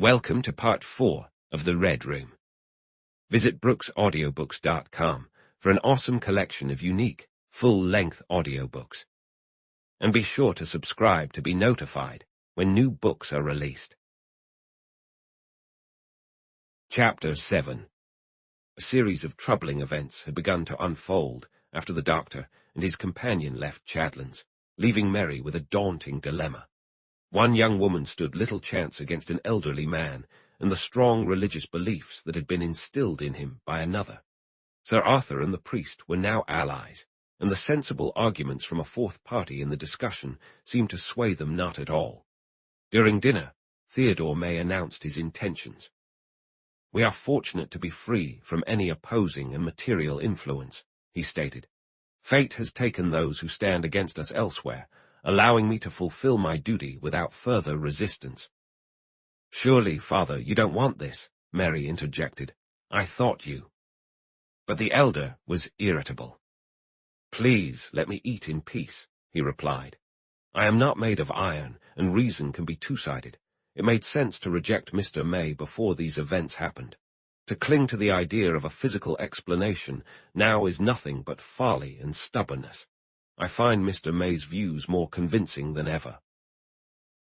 Welcome to Part 4 of The Red Room. Visit brooksaudiobooks.com for an awesome collection of unique, full-length audiobooks. And be sure to subscribe to be notified when new books are released. Chapter 7. A series of troubling events had begun to unfold after the doctor and his companion left Chadlands, leaving Mary with a daunting dilemma. One young woman stood little chance against an elderly man and the strong religious beliefs that had been instilled in him by another. Sir Arthur and the priest were now allies, and the sensible arguments from a fourth party in the discussion seemed to sway them not at all. During dinner, Theodore May announced his intentions. "We are fortunate to be free from any opposing and material influence," he stated. "Fate has taken those who stand against us elsewhere, allowing me to fulfill my duty without further resistance." "Surely, Father, you don't want this," Mary interjected. "I thought you." But the elder was irritable. "Please let me eat in peace," he replied. "I am not made of iron, and reason can be two-sided. It made sense to reject Mr. May before these events happened. To cling to the idea of a physical explanation now is nothing but folly and stubbornness. I find Mr. May's views more convincing than ever.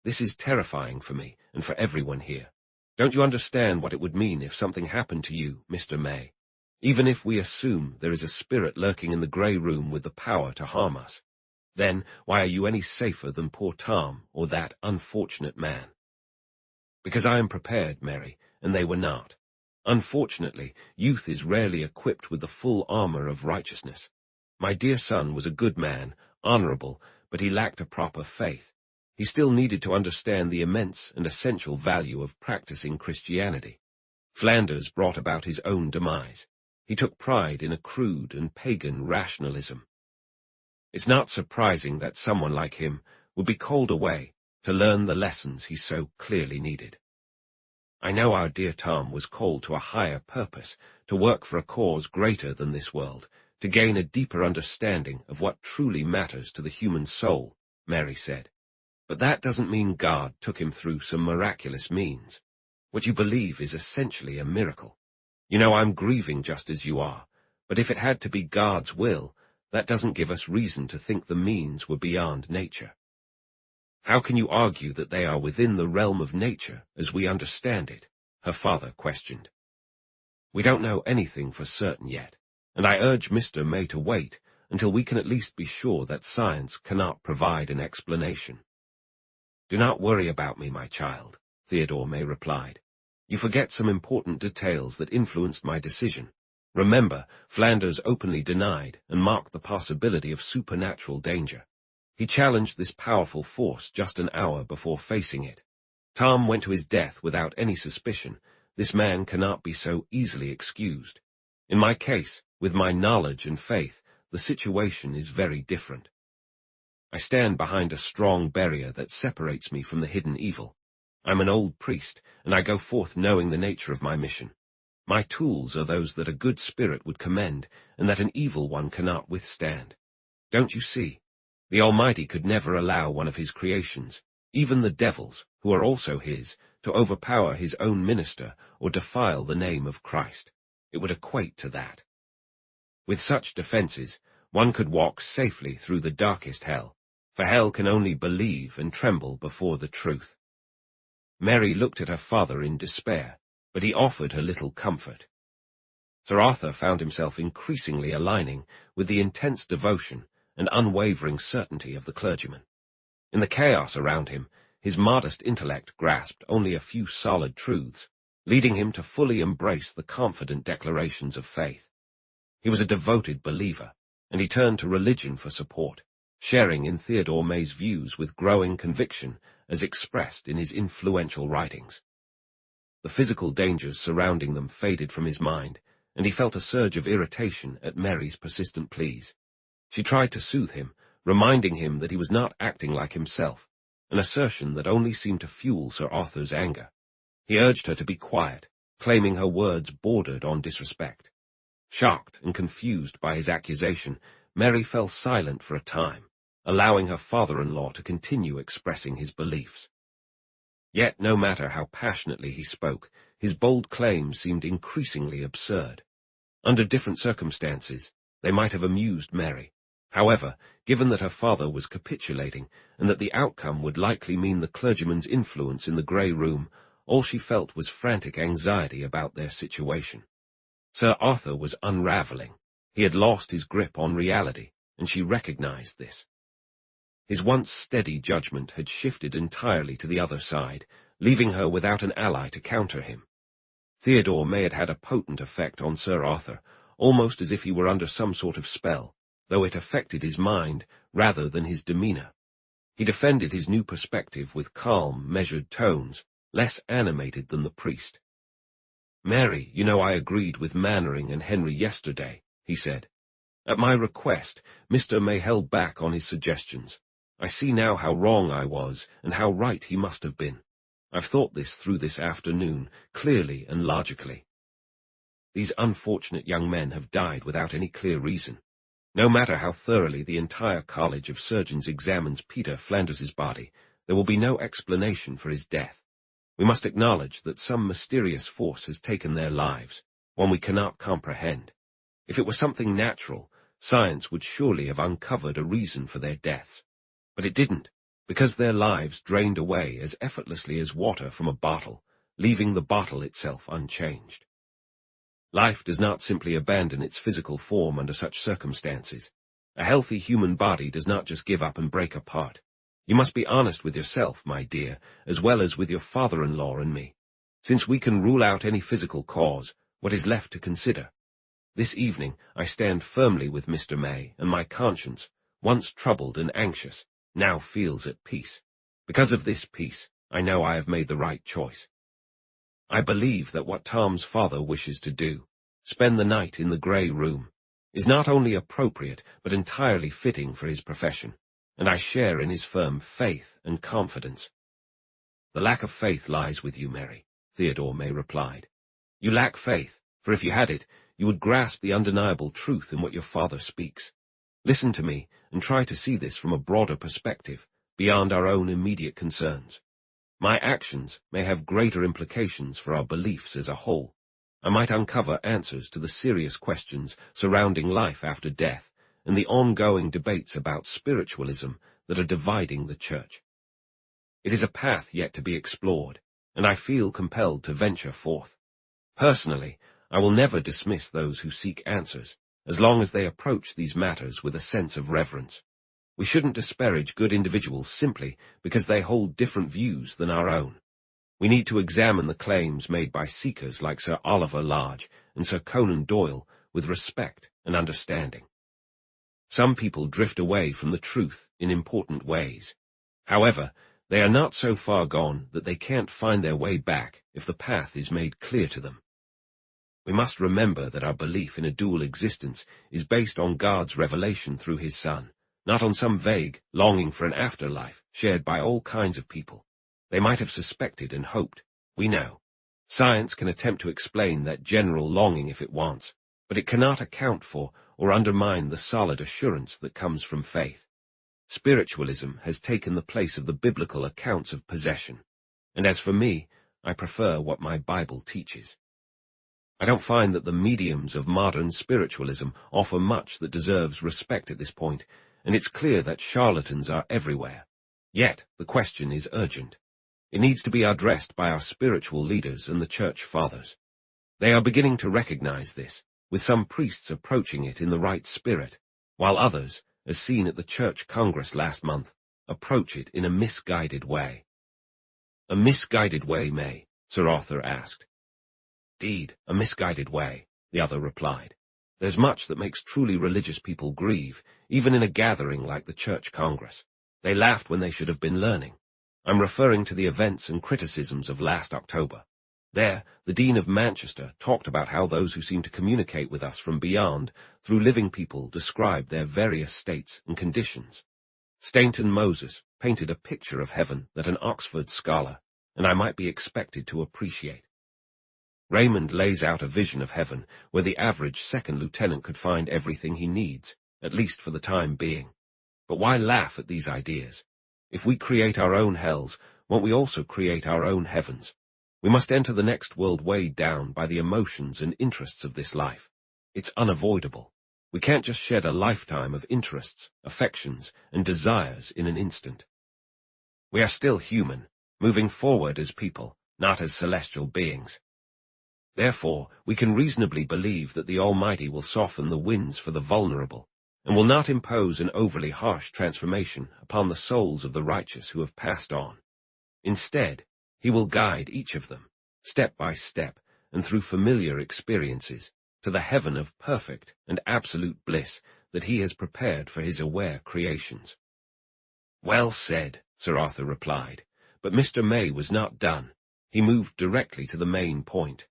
This is terrifying for me and for everyone here. Don't you understand what it would mean if something happened to you, Mr. May? Even if we assume there is a spirit lurking in the grey room with the power to harm us, then why are you any safer than poor Tom or that unfortunate man?" "Because I am prepared, Mary, and they were not. Unfortunately, youth is rarely equipped with the full armor of righteousness. My dear son was a good man, honorable, but he lacked a proper faith. He still needed to understand the immense and essential value of practicing Christianity. Flanders brought about his own demise. He took pride in a crude and pagan rationalism. It's not surprising that someone like him would be called away to learn the lessons he so clearly needed. I know our dear Tom was called to a higher purpose, to work for a cause greater than this world, to gain a deeper understanding of what truly matters to the human soul," Mary said. "But that doesn't mean God took him through some miraculous means. What you believe is essentially a miracle. You know, I'm grieving just as you are, but if it had to be God's will, that doesn't give us reason to think the means were beyond nature." "How can you argue that they are within the realm of nature as we understand it?" her father questioned. "We don't know anything for certain yet, and I urge Mr. May to wait until we can at least be sure that science cannot provide an explanation." "Do not worry about me, my child," Theodore May replied. "You forget some important details that influenced my decision. Remember, Flanders openly denied and marked the possibility of supernatural danger. He challenged this powerful force just an hour before facing it. Tom went to his death without any suspicion. This man cannot be so easily excused. In my case, with my knowledge and faith, the situation is very different. I stand behind a strong barrier that separates me from the hidden evil. I'm an old priest, and I go forth knowing the nature of my mission. My tools are those that a good spirit would commend, and that an evil one cannot withstand. Don't you see? The Almighty could never allow one of his creations, even the devils, who are also his, to overpower his own minister or defile the name of Christ. It would equate to that. With such defenses, one could walk safely through the darkest hell, for hell can only believe and tremble before the truth." Mary looked at her father in despair, but he offered her little comfort. Sir Arthur found himself increasingly aligning with the intense devotion and unwavering certainty of the clergyman. In the chaos around him, his modest intellect grasped only a few solid truths, leading him to fully embrace the confident declarations of faith. He was a devoted believer, and he turned to religion for support, sharing in Theodore May's views with growing conviction as expressed in his influential writings. The physical dangers surrounding them faded from his mind, and he felt a surge of irritation at Mary's persistent pleas. She tried to soothe him, reminding him that he was not acting like himself, an assertion that only seemed to fuel Sir Arthur's anger. He urged her to be quiet, claiming her words bordered on disrespect. Shocked and confused by his accusation, Mary fell silent for a time, allowing her father-in-law to continue expressing his beliefs. Yet, no matter how passionately he spoke, his bold claims seemed increasingly absurd. Under different circumstances, they might have amused Mary. However, given that her father was capitulating, and that the outcome would likely mean the clergyman's influence in the grey room, all she felt was frantic anxiety about their situation. Sir Arthur was unravelling. He had lost his grip on reality, and she recognized this. His once steady judgment had shifted entirely to the other side, leaving her without an ally to counter him. Theodore may have had a potent effect on Sir Arthur, almost as if he were under some sort of spell, though it affected his mind rather than his demeanour. He defended his new perspective with calm, measured tones, less animated than the priest. "Mary, you know I agreed with Mannering and Henry yesterday," he said. "At my request, Mr. May held back on his suggestions. I see now how wrong I was, and how right he must have been. I've thought this through this afternoon, clearly and logically. These unfortunate young men have died without any clear reason. No matter how thoroughly the entire College of Surgeons examines Peter Flanders's body, there will be no explanation for his death. We must acknowledge that some mysterious force has taken their lives, one we cannot comprehend. If it were something natural, science would surely have uncovered a reason for their deaths. But it didn't, because their lives drained away as effortlessly as water from a bottle, leaving the bottle itself unchanged. Life does not simply abandon its physical form under such circumstances. A healthy human body does not just give up and break apart. You must be honest with yourself, my dear, as well as with your father-in-law and me. Since we can rule out any physical cause, what is left to consider? This evening I stand firmly with Mr. May, and my conscience, once troubled and anxious, now feels at peace. Because of this peace, I know I have made the right choice. I believe that what Tom's father wishes to do, spend the night in the grey room, is not only appropriate but entirely fitting for his profession, and I share in his firm faith and confidence. The lack of faith lies with you, Mary, Theodore May replied. You lack faith, for if you had it, you would grasp the undeniable truth in what your father speaks. Listen to me, and try to see this from a broader perspective, beyond our own immediate concerns. My actions may have greater implications for our beliefs as a whole. I might uncover answers to the serious questions surrounding life after death and the ongoing debates about spiritualism that are dividing the Church. It is a path yet to be explored, and I feel compelled to venture forth. Personally, I will never dismiss those who seek answers, as long as they approach these matters with a sense of reverence. We shouldn't disparage good individuals simply because they hold different views than our own. We need to examine the claims made by seekers like Sir Oliver Lodge and Sir Conan Doyle with respect and understanding. Some people drift away from the truth in important ways. However, they are not so far gone that they can't find their way back if the path is made clear to them. We must remember that our belief in a dual existence is based on God's revelation through his Son, not on some vague longing for an afterlife shared by all kinds of people. They might have suspected and hoped. We know. Science can attempt to explain that general longing if it wants, but it cannot account for or undermine the solid assurance that comes from faith. Spiritualism has taken the place of the biblical accounts of possession, and as for me, I prefer what my Bible teaches. I don't find that the mediums of modern spiritualism offer much that deserves respect at this point, and it's clear that charlatans are everywhere. Yet, the question is urgent. It needs to be addressed by our spiritual leaders and the Church Fathers. They are beginning to recognize this, with some priests approaching it in the right spirit, while others, as seen at the Church Congress last month, approach it in a misguided way. A misguided way, May? Sir Arthur asked. Indeed, a misguided way, the other replied. There's much that makes truly religious people grieve, even in a gathering like the Church Congress. They laughed when they should have been learning. I'm referring to the events and criticisms of last October. There, the Dean of Manchester talked about how those who seem to communicate with us from beyond through living people describe their various states and conditions. Stainton Moses painted a picture of heaven that an Oxford scholar, and I might be expected to appreciate. Raymond lays out a vision of heaven where the average second lieutenant could find everything he needs, at least for the time being. But why laugh at these ideas? If we create our own hells, won't we also create our own heavens? We must enter the next world weighed down by the emotions and interests of this life. It's unavoidable. We can't just shed a lifetime of interests, affections, and desires in an instant. We are still human, moving forward as people, not as celestial beings. Therefore, we can reasonably believe that the Almighty will soften the winds for the vulnerable, and will not impose an overly harsh transformation upon the souls of the righteous who have passed on. Instead, he will guide each of them, step by step, and through familiar experiences, to the heaven of perfect and absolute bliss that he has prepared for his aware creations. Well said, Sir Arthur replied, but Mr. May was not done. He moved directly to the main point.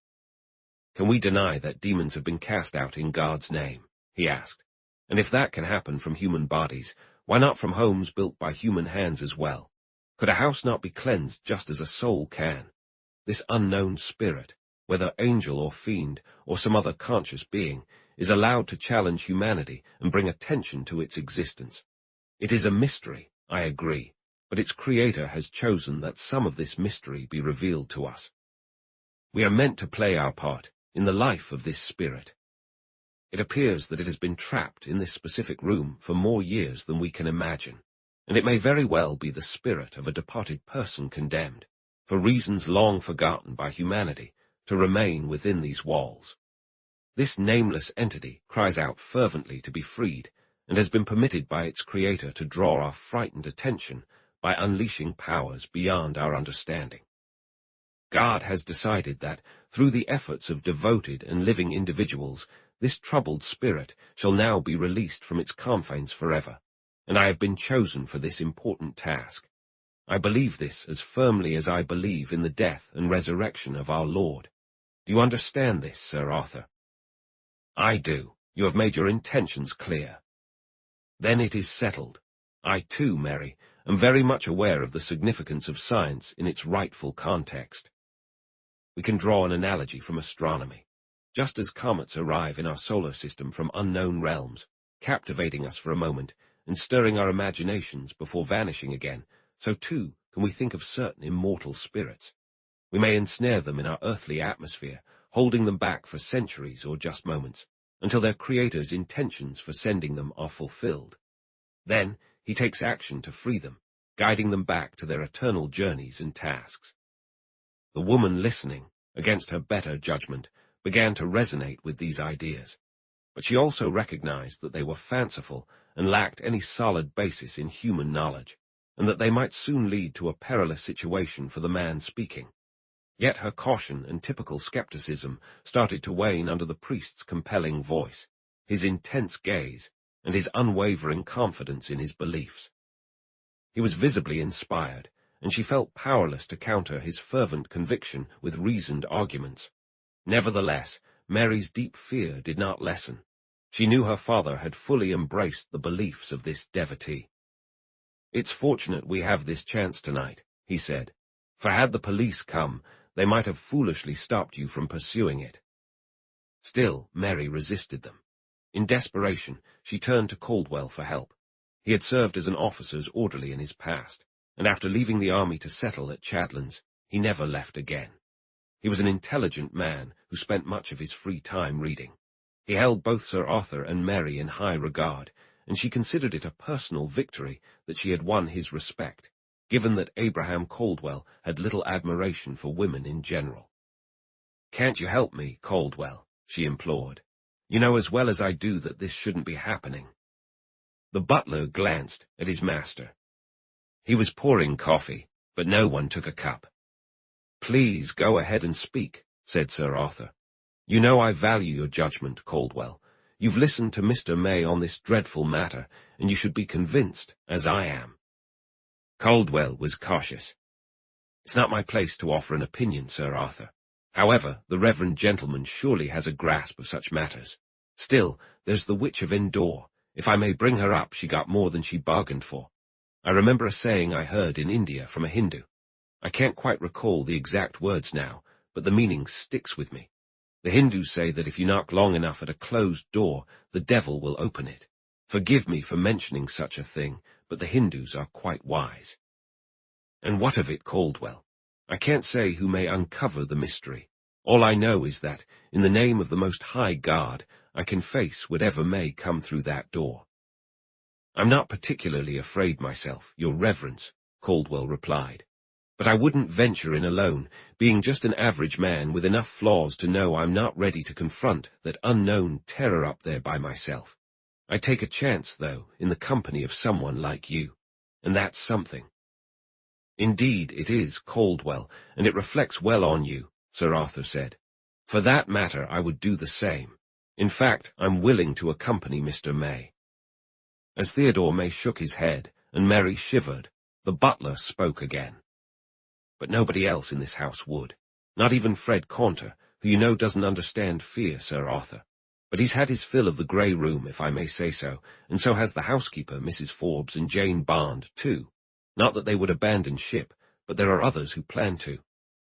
Can we deny that demons have been cast out in God's name? He asked. And if that can happen from human bodies, why not from homes built by human hands as well? Could a house not be cleansed just as a soul can? This unknown spirit, whether angel or fiend or some other conscious being, is allowed to challenge humanity and bring attention to its existence. It is a mystery, I agree, but its creator has chosen that some of this mystery be revealed to us. We are meant to play our part in the life of this spirit. It appears that it has been trapped in this specific room for more years than we can imagine, and it may very well be the spirit of a departed person condemned, for reasons long forgotten by humanity, to remain within these walls. This nameless entity cries out fervently to be freed, and has been permitted by its creator to draw our frightened attention by unleashing powers beyond our understanding. God has decided that, through the efforts of devoted and living individuals, this troubled spirit shall now be released from its confines forever, and I have been chosen for this important task. I believe this as firmly as I believe in the death and resurrection of our Lord. Do you understand this, Sir Arthur? I do. You have made your intentions clear. Then it is settled. I too, Mary, am very much aware of the significance of science in its rightful context. We can draw an analogy from astronomy. Just as comets arrive in our solar system from unknown realms, captivating us for a moment and stirring our imaginations before vanishing again, so too can we think of certain immortal spirits. We may ensnare them in our earthly atmosphere, holding them back for centuries or just moments, until their creator's intentions for sending them are fulfilled. Then he takes action to free them, guiding them back to their eternal journeys and tasks. The woman listening, against her better judgment, began to resonate with these ideas, but she also recognized that they were fanciful and lacked any solid basis in human knowledge, and that they might soon lead to a perilous situation for the man speaking. Yet her caution and typical skepticism started to wane under the priest's compelling voice, his intense gaze, and his unwavering confidence in his beliefs. He was visibly inspired, and she felt powerless to counter his fervent conviction with reasoned arguments. Nevertheless, Mary's deep fear did not lessen. She knew her father had fully embraced the beliefs of this devotee. "It's fortunate we have this chance tonight," he said, "for had the police come, they might have foolishly stopped you from pursuing it." Still, Mary resisted them. In desperation, she turned to Caldwell for help. He had served as an officer's orderly in his past, and after leaving the army to settle at Chadlands, he never left again. He was an intelligent man who spent much of his free time reading. He held both Sir Arthur and Mary in high regard, and she considered it a personal victory that she had won his respect, given that Abraham Caldwell had little admiration for women in general. "Can't you help me, Caldwell?" she implored. "You know as well as I do that this shouldn't be happening." The butler glanced at his master. He was pouring coffee, but no one took a cup. "Please go ahead and speak," said Sir Arthur. "You know I value your judgment, Caldwell. You've listened to Mr. May on this dreadful matter, and you should be convinced, as I am." Caldwell was cautious. "It's not my place to offer an opinion, Sir Arthur. However, the reverend gentleman surely has a grasp of such matters. Still, there's the Witch of Endor. If I may bring her up, she got more than she bargained for. I remember a saying I heard in India from a Hindu. I can't quite recall the exact words now, but the meaning sticks with me. The Hindus say that if you knock long enough at a closed door, the devil will open it. Forgive me for mentioning such a thing, but the Hindus are quite wise." And what of it, Caldwell? I can't say who may uncover the mystery. All I know is that, in the name of the Most High God, I can face whatever may come through that door. I'm not particularly afraid myself, Your Reverence, Caldwell replied. But I wouldn't venture in alone, being just an average man with enough flaws to know I'm not ready to confront that unknown terror up there by myself. I take a chance, though, in the company of someone like you, and that's something. Indeed, it is, Caldwell, and it reflects well on you, Sir Arthur said. For that matter, I would do the same. In fact, I'm willing to accompany Mr. May. As Theodore May shook his head, and Mary shivered, the butler spoke again. But nobody else in this house would. Not even Fred Caunter, who you know doesn't understand fear, Sir Arthur. But he's had his fill of the grey room, if I may say so, and so has the housekeeper, Mrs. Forbes, and Jane Barnd, too. Not that they would abandon ship, but there are others who plan to.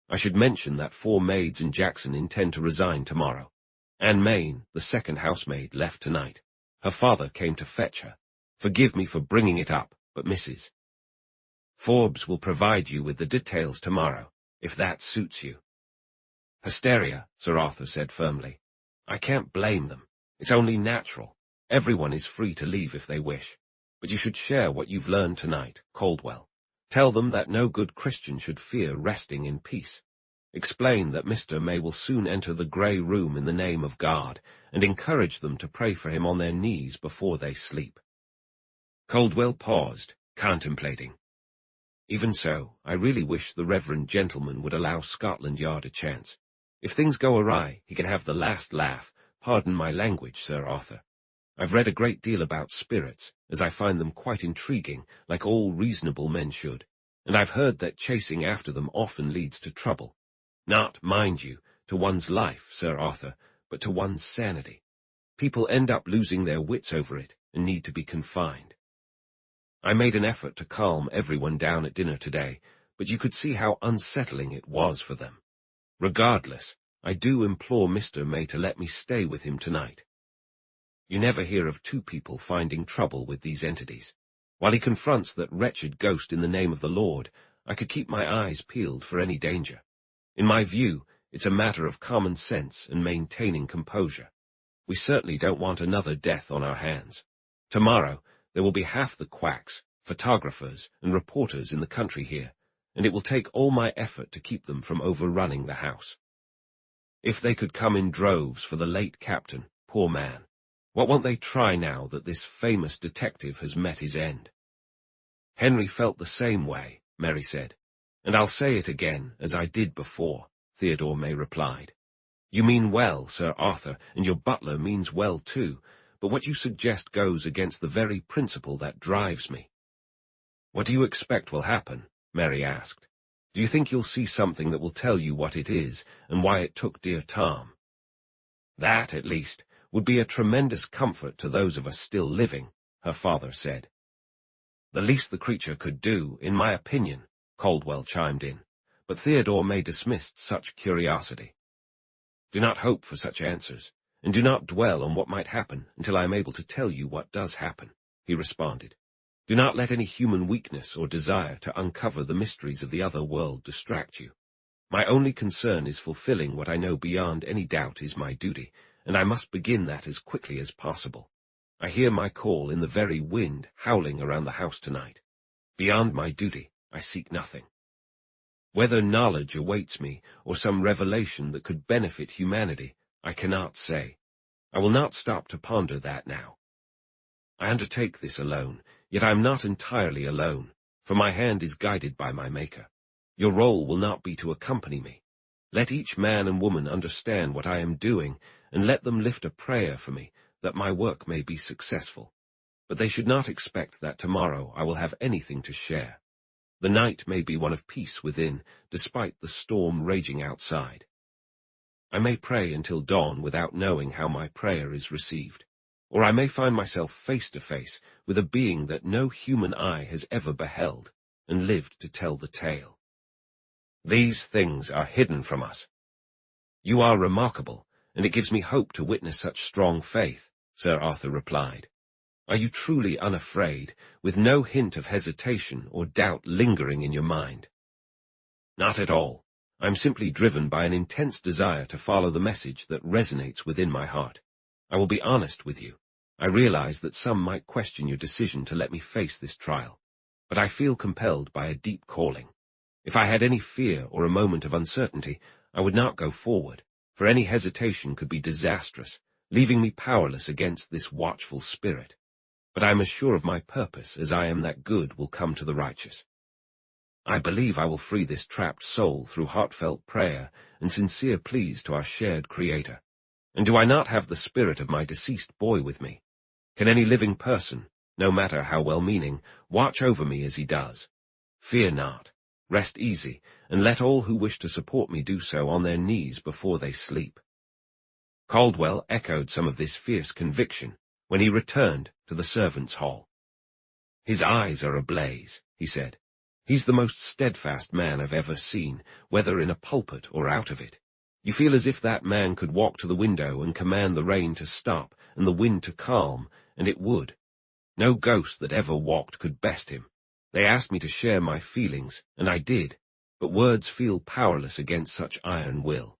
I should mention that 4 maids and Jackson intend to resign tomorrow. Anne Main, the second housemaid, left tonight. Her father came to fetch her. Forgive me for bringing it up, but Mrs. Forbes will provide you with the details tomorrow, if that suits you. Hysteria, Sir Arthur said firmly. I can't blame them. It's only natural. Everyone is free to leave if they wish. But you should share what you've learned tonight, Caldwell. Tell them that no good Christian should fear resting in peace. Explain that Mr. May will soon enter the grey room in the name of God, and encourage them to pray for him on their knees before they sleep. Caldwell paused, contemplating. Even so, I really wish the reverend gentleman would allow Scotland Yard a chance. If things go awry, he can have the last laugh. Pardon my language, Sir Arthur. I've read a great deal about spirits, as I find them quite intriguing, like all reasonable men should, and I've heard that chasing after them often leads to trouble. Not, mind you, to one's life, Sir Arthur, but to one's sanity. People end up losing their wits over it, and need to be confined. I made an effort to calm everyone down at dinner today, but you could see how unsettling it was for them. Regardless, I do implore Mr. May to let me stay with him tonight. You never hear of 2 people finding trouble with these entities. While he confronts that wretched ghost in the name of the Lord, I could keep my eyes peeled for any danger. In my view, it's a matter of common sense and maintaining composure. We certainly don't want another death on our hands. Tomorrow, there will be half the quacks, photographers, and reporters in the country here, and it will take all my effort to keep them from overrunning the house. If they could come in droves for the late captain, poor man, what won't they try now that this famous detective has met his end? Henry felt the same way, Mary said. And I'll say it again, as I did before, Theodore May replied. You mean well, Sir Arthur, and your butler means well too, but what you suggest goes against the very principle that drives me. What do you expect will happen? Mary asked. Do you think you'll see something that will tell you what it is, and why it took dear Tom? That, at least, would be a tremendous comfort to those of us still living, her father said. The least the creature could do, in my opinion, Caldwell chimed in, but Theodore May dismissed such curiosity. Do not hope for such answers, and do not dwell on what might happen until I am able to tell you what does happen, he responded. Do not let any human weakness or desire to uncover the mysteries of the other world distract you. My only concern is fulfilling what I know beyond any doubt is my duty, and I must begin that as quickly as possible. I hear my call in the very wind howling around the house tonight. Beyond my duty, I seek nothing. Whether knowledge awaits me, or some revelation that could benefit humanity, I cannot say. I will not stop to ponder that now. I undertake this alone, yet I am not entirely alone, for my hand is guided by my Maker. Your role will not be to accompany me. Let each man and woman understand what I am doing, and let them lift a prayer for me, that my work may be successful. But they should not expect that tomorrow I will have anything to share. The night may be one of peace within, despite the storm raging outside. I may pray until dawn without knowing how my prayer is received, or I may find myself face to face with a being that no human eye has ever beheld, and lived to tell the tale. These things are hidden from us. You are remarkable, and it gives me hope to witness such strong faith, Sir Arthur replied. Are you truly unafraid, with no hint of hesitation or doubt lingering in your mind? Not at all. I'm simply driven by an intense desire to follow the message that resonates within my heart. I will be honest with you. I realize that some might question your decision to let me face this trial, but I feel compelled by a deep calling. If I had any fear or a moment of uncertainty, I would not go forward, for any hesitation could be disastrous, leaving me powerless against this watchful spirit. But I am as sure of my purpose as I am that good will come to the righteous. I believe I will free this trapped soul through heartfelt prayer and sincere pleas to our shared Creator. And do I not have the spirit of my deceased boy with me? Can any living person, no matter how well-meaning, watch over me as he does? Fear not. Rest easy, and let all who wish to support me do so on their knees before they sleep. Caldwell echoed some of this fierce conviction when he returned to the servants' hall. His eyes are ablaze, he said. He's the most steadfast man I've ever seen, whether in a pulpit or out of it. You feel as if that man could walk to the window and command the rain to stop and the wind to calm, and it would. No ghost that ever walked could best him. They asked me to share my feelings, and I did, but words feel powerless against such iron will.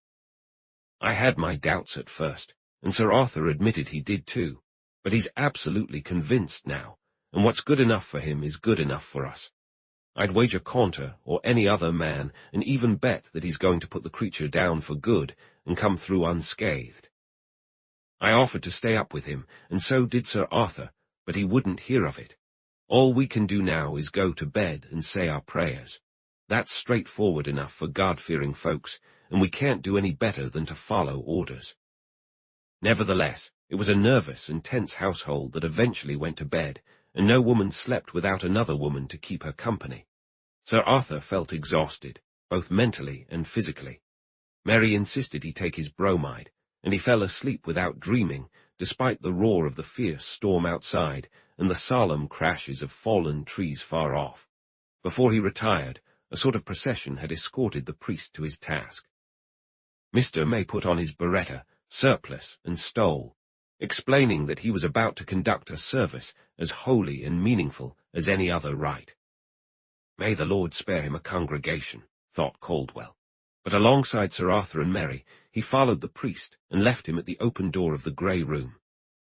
I had my doubts at first, and Sir Arthur admitted he did too, but he's absolutely convinced now, and what's good enough for him is good enough for us. I'd wager Caunter or any other man, and even bet that he's going to put the creature down for good and come through unscathed. I offered to stay up with him, and so did Sir Arthur, but he wouldn't hear of it. All we can do now is go to bed and say our prayers. That's straightforward enough for God-fearing folks, and we can't do any better than to follow orders. Nevertheless, it was a nervous and tense household that eventually went to bed, and no woman slept without another woman to keep her company. Sir Arthur felt exhausted, both mentally and physically. Mary insisted he take his bromide, and he fell asleep without dreaming, despite the roar of the fierce storm outside and the solemn crashes of fallen trees far off. Before he retired, a sort of procession had escorted the priest to his task. Mr. May put on his biretta, surplice, and stole, explaining that he was about to conduct a service as holy and meaningful as any other rite. May the Lord spare him a congregation, thought Caldwell. But alongside Sir Arthur and Mary, he followed the priest and left him at the open door of the grey room.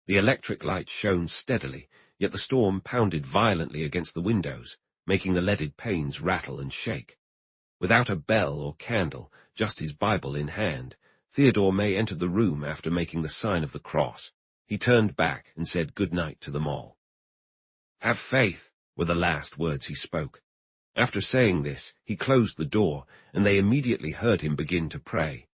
The electric light shone steadily, yet the storm pounded violently against the windows, making the leaded panes rattle and shake. Without a bell or candle, just his Bible in hand, Theodore May entered the room after making the sign of the cross. He turned back and said good night to them all. "Have faith," were the last words he spoke. After saying this, he closed the door, and they immediately heard him begin to pray.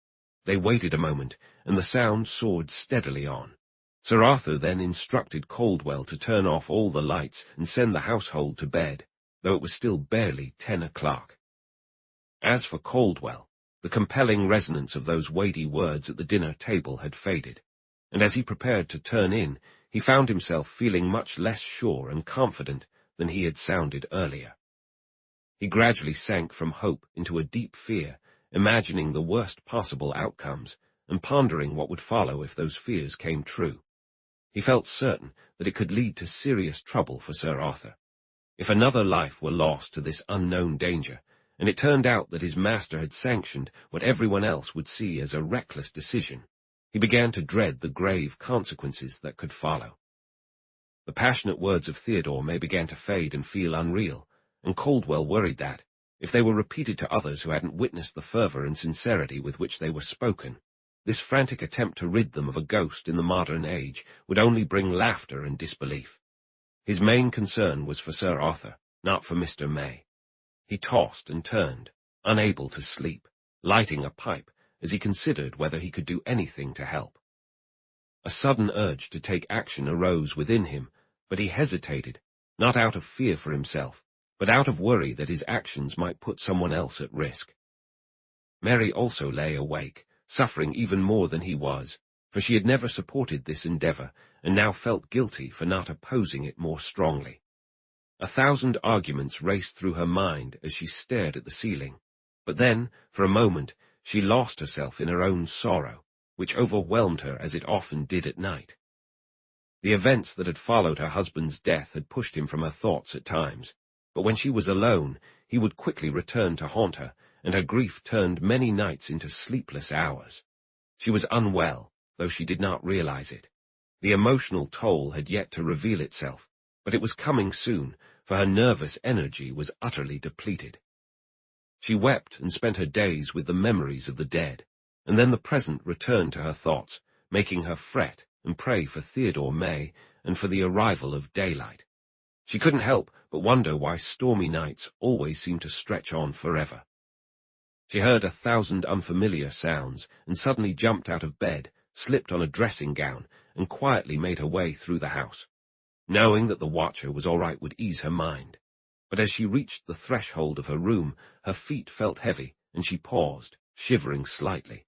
They waited a moment, and the sound soared steadily on. Sir Arthur then instructed Caldwell to turn off all the lights and send the household to bed, though it was still barely 10 o'clock. As for Caldwell, the compelling resonance of those weighty words at the dinner table had faded, and as he prepared to turn in, he found himself feeling much less sure and confident than he had sounded earlier. He gradually sank from hope into a deep fear, imagining the worst possible outcomes, and pondering what would follow if those fears came true. He felt certain that it could lead to serious trouble for Sir Arthur. If another life were lost to this unknown danger, and it turned out that his master had sanctioned what everyone else would see as a reckless decision, he began to dread the grave consequences that could follow. The passionate words of Theodore May began to fade and feel unreal, and Caldwell worried that, if they were repeated to others who hadn't witnessed the fervour and sincerity with which they were spoken, this frantic attempt to rid them of a ghost in the modern age would only bring laughter and disbelief. His main concern was for Sir Arthur, not for Mr. May. He tossed and turned, unable to sleep, lighting a pipe as he considered whether he could do anything to help. A sudden urge to take action arose within him, but he hesitated, not out of fear for himself, but out of worry that his actions might put someone else at risk. Mary also lay awake, suffering even more than he was, for she had never supported this endeavour, and now felt guilty for not opposing it more strongly. 1,000 arguments raced through her mind as she stared at the ceiling, but then, for a moment, she lost herself in her own sorrow, which overwhelmed her as it often did at night. The events that had followed her husband's death had pushed him from her thoughts at times, but when she was alone, he would quickly return to haunt her, and her grief turned many nights into sleepless hours. She was unwell, though she did not realize it. The emotional toll had yet to reveal itself, but it was coming soon, for her nervous energy was utterly depleted. She wept and spent her days with the memories of the dead, and then the present returned to her thoughts, making her fret and pray for Theodore May and for the arrival of daylight. She couldn't help but wonder why stormy nights always seemed to stretch on forever. She heard 1,000 unfamiliar sounds and suddenly jumped out of bed, slipped on a dressing gown, and quietly made her way through the house. Knowing that the watcher was all right would ease her mind. But as she reached the threshold of her room, her feet felt heavy, and she paused, shivering slightly.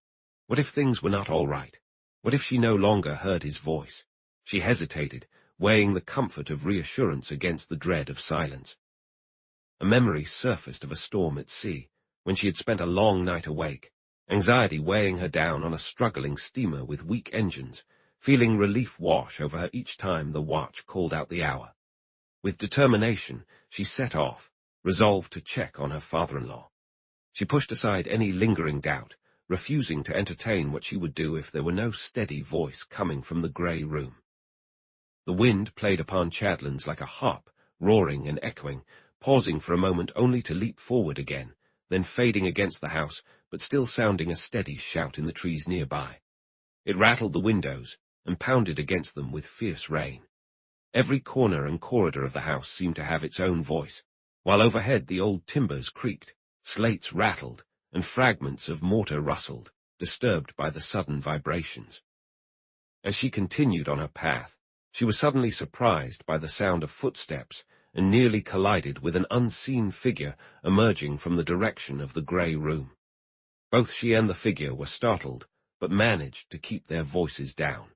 What if things were not all right? What if she no longer heard his voice? She hesitated, weighing the comfort of reassurance against the dread of silence. A memory surfaced of a storm at sea, when she had spent a long night awake, anxiety weighing her down on a struggling steamer with weak engines, feeling relief wash over her each time the watch called out the hour. With determination, she set off, resolved to check on her father-in-law. She pushed aside any lingering doubt, refusing to entertain what she would do if there were no steady voice coming from the grey room. The wind played upon Chadlands like a harp, roaring and echoing, pausing for a moment only to leap forward again, then fading against the house, but still sounding a steady shout in the trees nearby. It rattled the windows and pounded against them with fierce rain. Every corner and corridor of the house seemed to have its own voice, while overhead the old timbers creaked, slates rattled, and fragments of mortar rustled, disturbed by the sudden vibrations. As she continued on her path, she was suddenly surprised by the sound of footsteps and nearly collided with an unseen figure emerging from the direction of the grey room. Both she and the figure were startled, but managed to keep their voices down.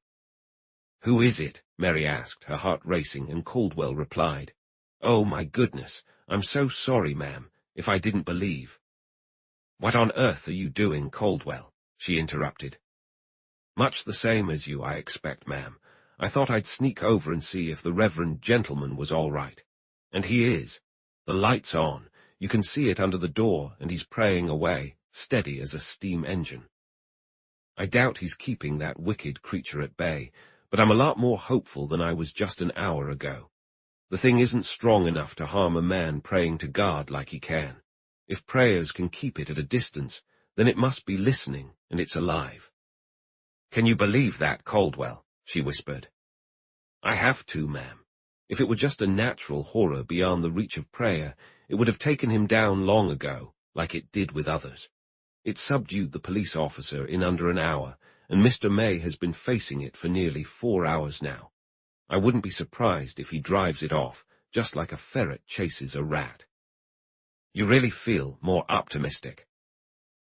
"Who is it?" Mary asked, her heart racing, and Caldwell replied, "Oh, my goodness, I'm so sorry, ma'am, if I didn't believe." "What on earth are you doing, Caldwell?" she interrupted. "Much the same as you, I expect, ma'am. I thought I'd sneak over and see if the reverend gentleman was all right. And he is. The light's on. You can see it under the door, and he's praying away, steady as a steam engine. I doubt he's keeping that wicked creature at bay, but I'm a lot more hopeful than I was just an hour ago. The thing isn't strong enough to harm a man praying to God like he can. If prayers can keep it at a distance, then it must be listening, and it's alive." "Can you believe that, Caldwell?" she whispered. "I have to, ma'am. If it were just a natural horror beyond the reach of prayer, it would have taken him down long ago, like it did with others. It subdued the police officer in under an hour, and Mr. May has been facing it for nearly 4 hours now. I wouldn't be surprised if he drives it off, just like a ferret chases a rat." "You really feel more optimistic?"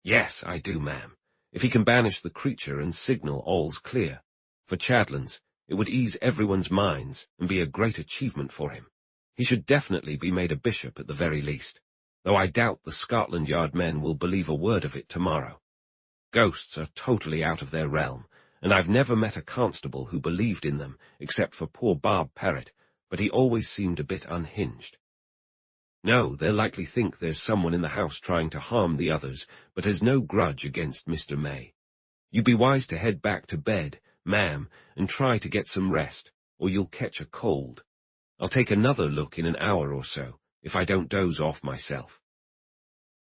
"Yes, I do, ma'am. If he can banish the creature and signal all's clear. For Chadlands, it would ease everyone's minds and be a great achievement for him. He should definitely be made a bishop at the very least, though I doubt the Scotland Yard men will believe a word of it tomorrow. Ghosts are totally out of their realm, and I've never met a constable who believed in them except for poor Bob Parrott, but he always seemed a bit unhinged. No, they'll likely think there's someone in the house trying to harm the others, but has no grudge against Mr. May. You'd be wise to head back to bed, ma'am, and try to get some rest, or you'll catch a cold. I'll take another look in an hour or so, if I don't doze off myself."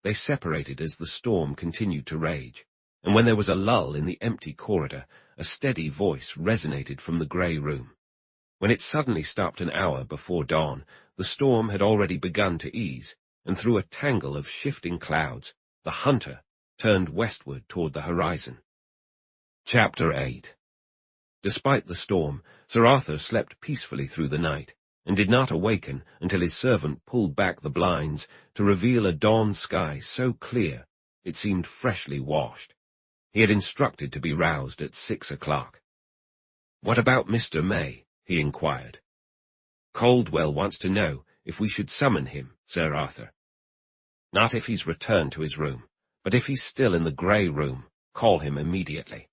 They separated as the storm continued to rage, and when there was a lull in the empty corridor, a steady voice resonated from the grey room. When it suddenly stopped an hour before dawn, the storm had already begun to ease, and through a tangle of shifting clouds, the hunter turned westward toward the horizon. Chapter 8. Despite the storm, Sir Arthur slept peacefully through the night, and did not awaken until his servant pulled back the blinds to reveal a dawn sky so clear it seemed freshly washed. He had instructed to be roused at 6 o'clock. "What about Mr. May?" he inquired. "Caldwell wants to know if we should summon him, Sir Arthur." "Not if he's returned to his room, but if he's still in the grey room, call him immediately."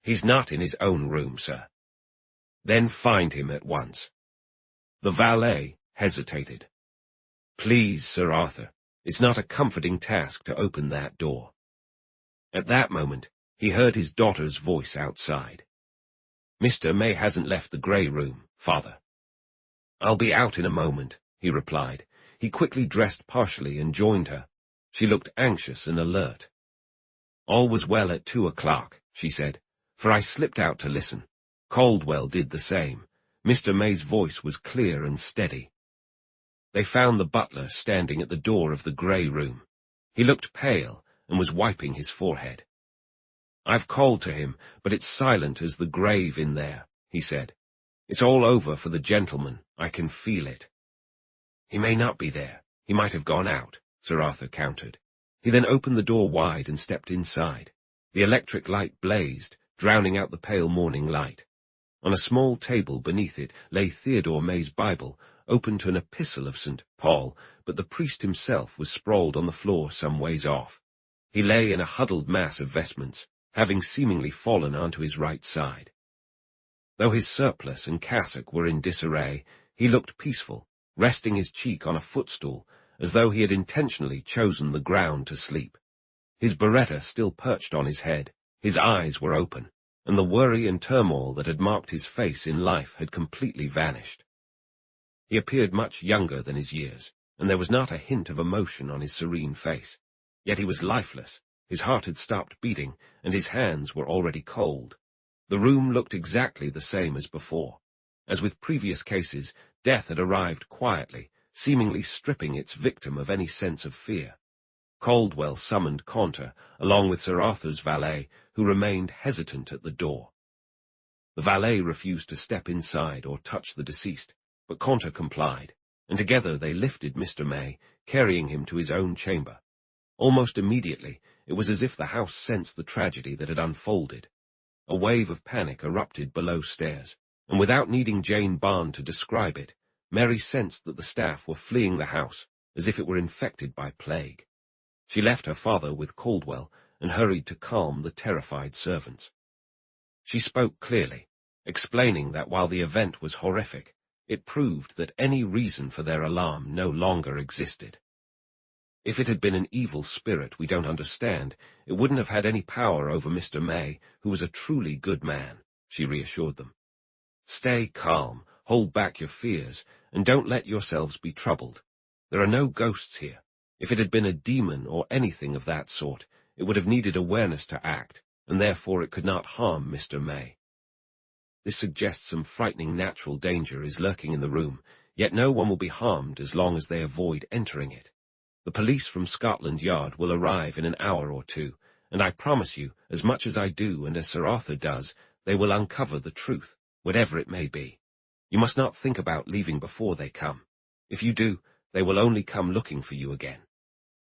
"He's not in his own room, sir." Then find him at once. The valet hesitated. Please, Sir Arthur, it's not a comforting task to open that door. At that moment, he heard his daughter's voice outside. Mr. May hasn't left the grey room, father. I'll be out in a moment, he replied. He quickly dressed partially and joined her. She looked anxious and alert. All was well at 2 o'clock, she said, for I slipped out to listen. Caldwell did the same. Mr. May's voice was clear and steady. They found the butler standing at the door of the grey room. He looked pale and was wiping his forehead. I've called to him, but it's silent as the grave in there, he said. It's all over for the gentleman. I can feel it. He may not be there. He might have gone out, Sir Arthur countered. He then opened the door wide and stepped inside. The electric light blazed, drowning out the pale morning light. On a small table beneath it lay Theodore May's Bible, open to an epistle of St. Paul, but the priest himself was sprawled on the floor some ways off. He lay in a huddled mass of vestments, having seemingly fallen onto his right side. Though his surplice and cassock were in disarray, he looked peaceful, resting his cheek on a footstool, as though he had intentionally chosen the ground to sleep. His biretta still perched on his head, his eyes were open, and the worry and turmoil that had marked his face in life had completely vanished. He appeared much younger than his years, and there was not a hint of emotion on his serene face. Yet he was lifeless, his heart had stopped beating, and his hands were already cold. The room looked exactly the same as before. As with previous cases, death had arrived quietly, seemingly stripping its victim of any sense of fear. Caldwell summoned Caunter, along with Sir Arthur's valet, who remained hesitant at the door. The valet refused to step inside or touch the deceased, but Caunter complied, and together they lifted Mr. May, carrying him to his own chamber. Almost immediately, it was as if the house sensed the tragedy that had unfolded. A wave of panic erupted below stairs, and without needing Jane Barn to describe it, Mary sensed that the staff were fleeing the house as if it were infected by plague. She left her father with Caldwell and hurried to calm the terrified servants. She spoke clearly, explaining that while the event was horrific, it proved that any reason for their alarm no longer existed. If it had been an evil spirit we don't understand, it wouldn't have had any power over Mr. May, who was a truly good man, she reassured them. Stay calm, hold back your fears, and don't let yourselves be troubled. There are no ghosts here. If it had been a demon or anything of that sort, it would have needed awareness to act, and therefore it could not harm Mr. May. This suggests some frightening natural danger is lurking in the room, yet no one will be harmed as long as they avoid entering it. The police from Scotland Yard will arrive in an hour or two, and I promise you, as much as I do and as Sir Arthur does, they will uncover the truth, whatever it may be. You must not think about leaving before they come. If you do, they will only come looking for you again.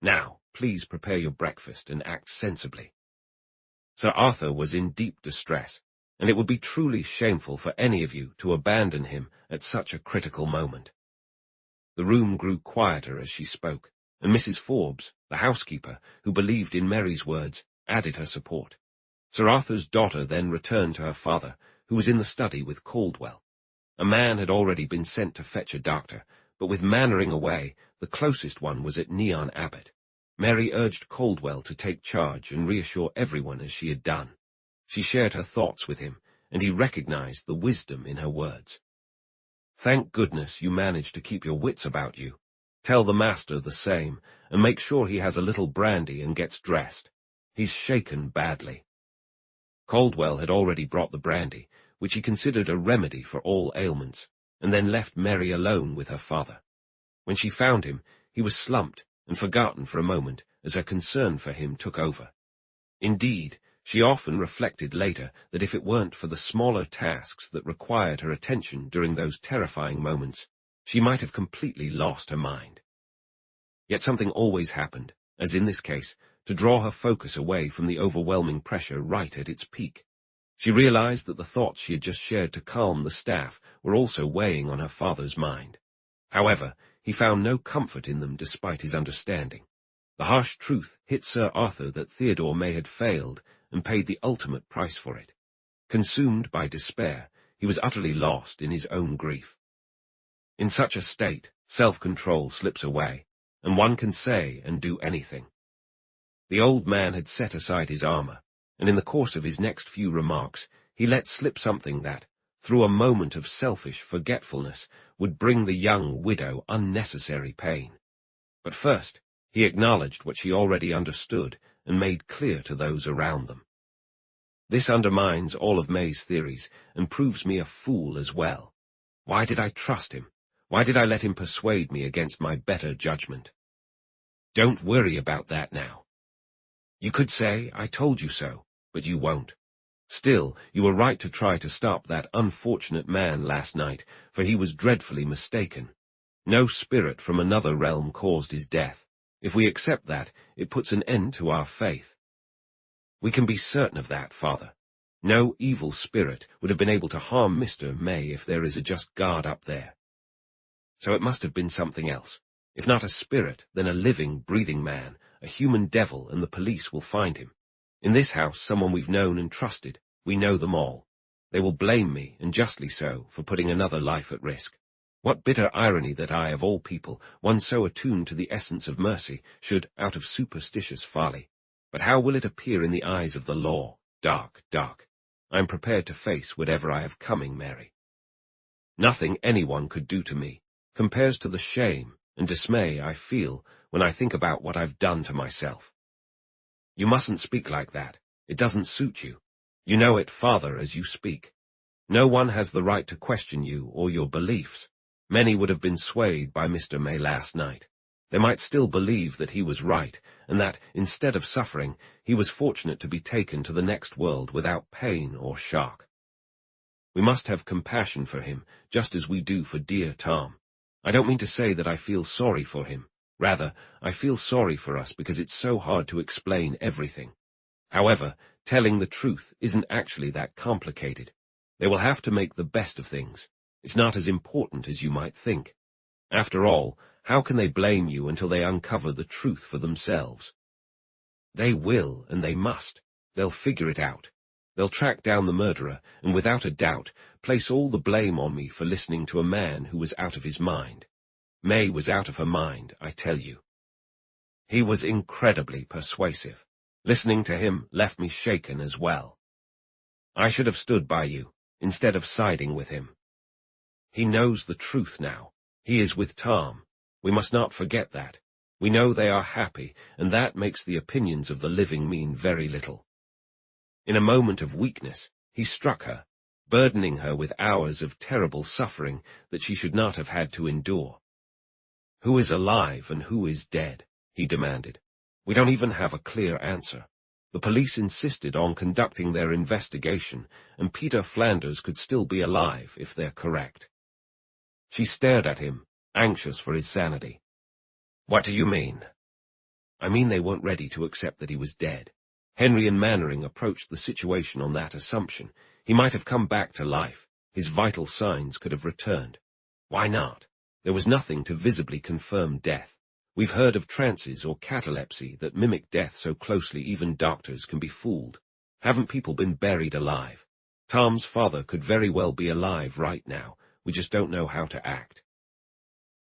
Now, please prepare your breakfast and act sensibly. Sir Arthur was in deep distress, and it would be truly shameful for any of you to abandon him at such a critical moment. The room grew quieter as she spoke, and Mrs. Forbes, the housekeeper, who believed in Mary's words, added her support. Sir Arthur's daughter then returned to her father, who was in the study with Caldwell. A man had already been sent to fetch a doctor, but with Mannering away, the closest one was at Neon Abbot. Mary urged Caldwell to take charge and reassure everyone as she had done. She shared her thoughts with him, and he recognized the wisdom in her words. Thank goodness you managed to keep your wits about you. Tell the master the same, and make sure he has a little brandy and gets dressed. He's shaken badly. Caldwell had already brought the brandy, which he considered a remedy for all ailments, and then left Mary alone with her father. When she found him, he was slumped and forgotten for a moment as her concern for him took over. Indeed, she often reflected later that if it weren't for the smaller tasks that required her attention during those terrifying moments, she might have completely lost her mind. Yet something always happened, as in this case, to draw her focus away from the overwhelming pressure right at its peak. She realized that the thoughts she had just shared to calm the staff were also weighing on her father's mind. However, he found no comfort in them despite his understanding. The harsh truth hit Sir Arthur that Theodore May had failed and paid the ultimate price for it. Consumed by despair, He was utterly lost in his own grief. In such a state, self-control slips away, and one can say and do anything. The old man had set aside his armor, and in the course of his next few remarks, he let slip something that, through a moment of selfish forgetfulness, would bring the young widow unnecessary pain. But first, he acknowledged what she already understood and made clear to those around them. This undermines all of May's theories and proves me a fool as well. Why did I trust him? Why did I let him persuade me against my better judgment? Don't worry about that now. You could say, I told you so, but you won't. Still, you were right to try to stop that unfortunate man last night, for he was dreadfully mistaken. No spirit from another realm caused his death. If we accept that, it puts an end to our faith. We can be certain of that, Father. No evil spirit would have been able to harm Mr. May if there is a just God up there. So it must have been something else. If not a spirit, then a living, breathing man, a human devil, and the police will find him. In this house, someone we've known and trusted. We know them all. They will blame me, and justly so, for putting another life at risk. What bitter irony that I, of all people, one so attuned to the essence of mercy, should, out of superstitious folly. But how will it appear in the eyes of the law? Dark, dark. I am prepared to face whatever I have coming, Mary. Nothing anyone could do to me compares to the shame and dismay I feel when I think about what I've done to myself. You mustn't speak like that. It doesn't suit you. You know it, Father, as you speak. No one has the right to question you or your beliefs. Many would have been swayed by Mr. May last night. They might still believe that he was right, and that, instead of suffering, he was fortunate to be taken to the next world without pain or shock. We must have compassion for him, just as we do for dear Tom. I don't mean to say that I feel sorry for him. Rather, I feel sorry for us because it's so hard to explain everything. However, telling the truth isn't actually that complicated. They will have to make the best of things. It's not as important as you might think. After all, how can they blame you until they uncover the truth for themselves? They will, and they must. They'll figure it out. They'll track down the murderer, and without a doubt, place all the blame on me for listening to a man who was out of his mind. May was out of her mind, I tell you. He was incredibly persuasive. Listening to him left me shaken as well. I should have stood by you, instead of siding with him. He knows the truth now. He is with Tom. We must not forget that. We know they are happy, and that makes the opinions of the living mean very little. In a moment of weakness, he struck her, burdening her with hours of terrible suffering that she should not have had to endure. Who is alive and who is dead? He demanded. We don't even have a clear answer. The police insisted on conducting their investigation, and Peter Flanders could still be alive if they're correct. She stared at him, anxious for his sanity. What do you mean? I mean they weren't ready to accept that he was dead. Henry and Mannering approached the situation on that assumption. He might have come back to life. His vital signs could have returned. Why not? There was nothing to visibly confirm death. We've heard of trances or catalepsy that mimic death so closely even doctors can be fooled. Haven't people been buried alive? Tom's father could very well be alive right now. We just don't know how to act.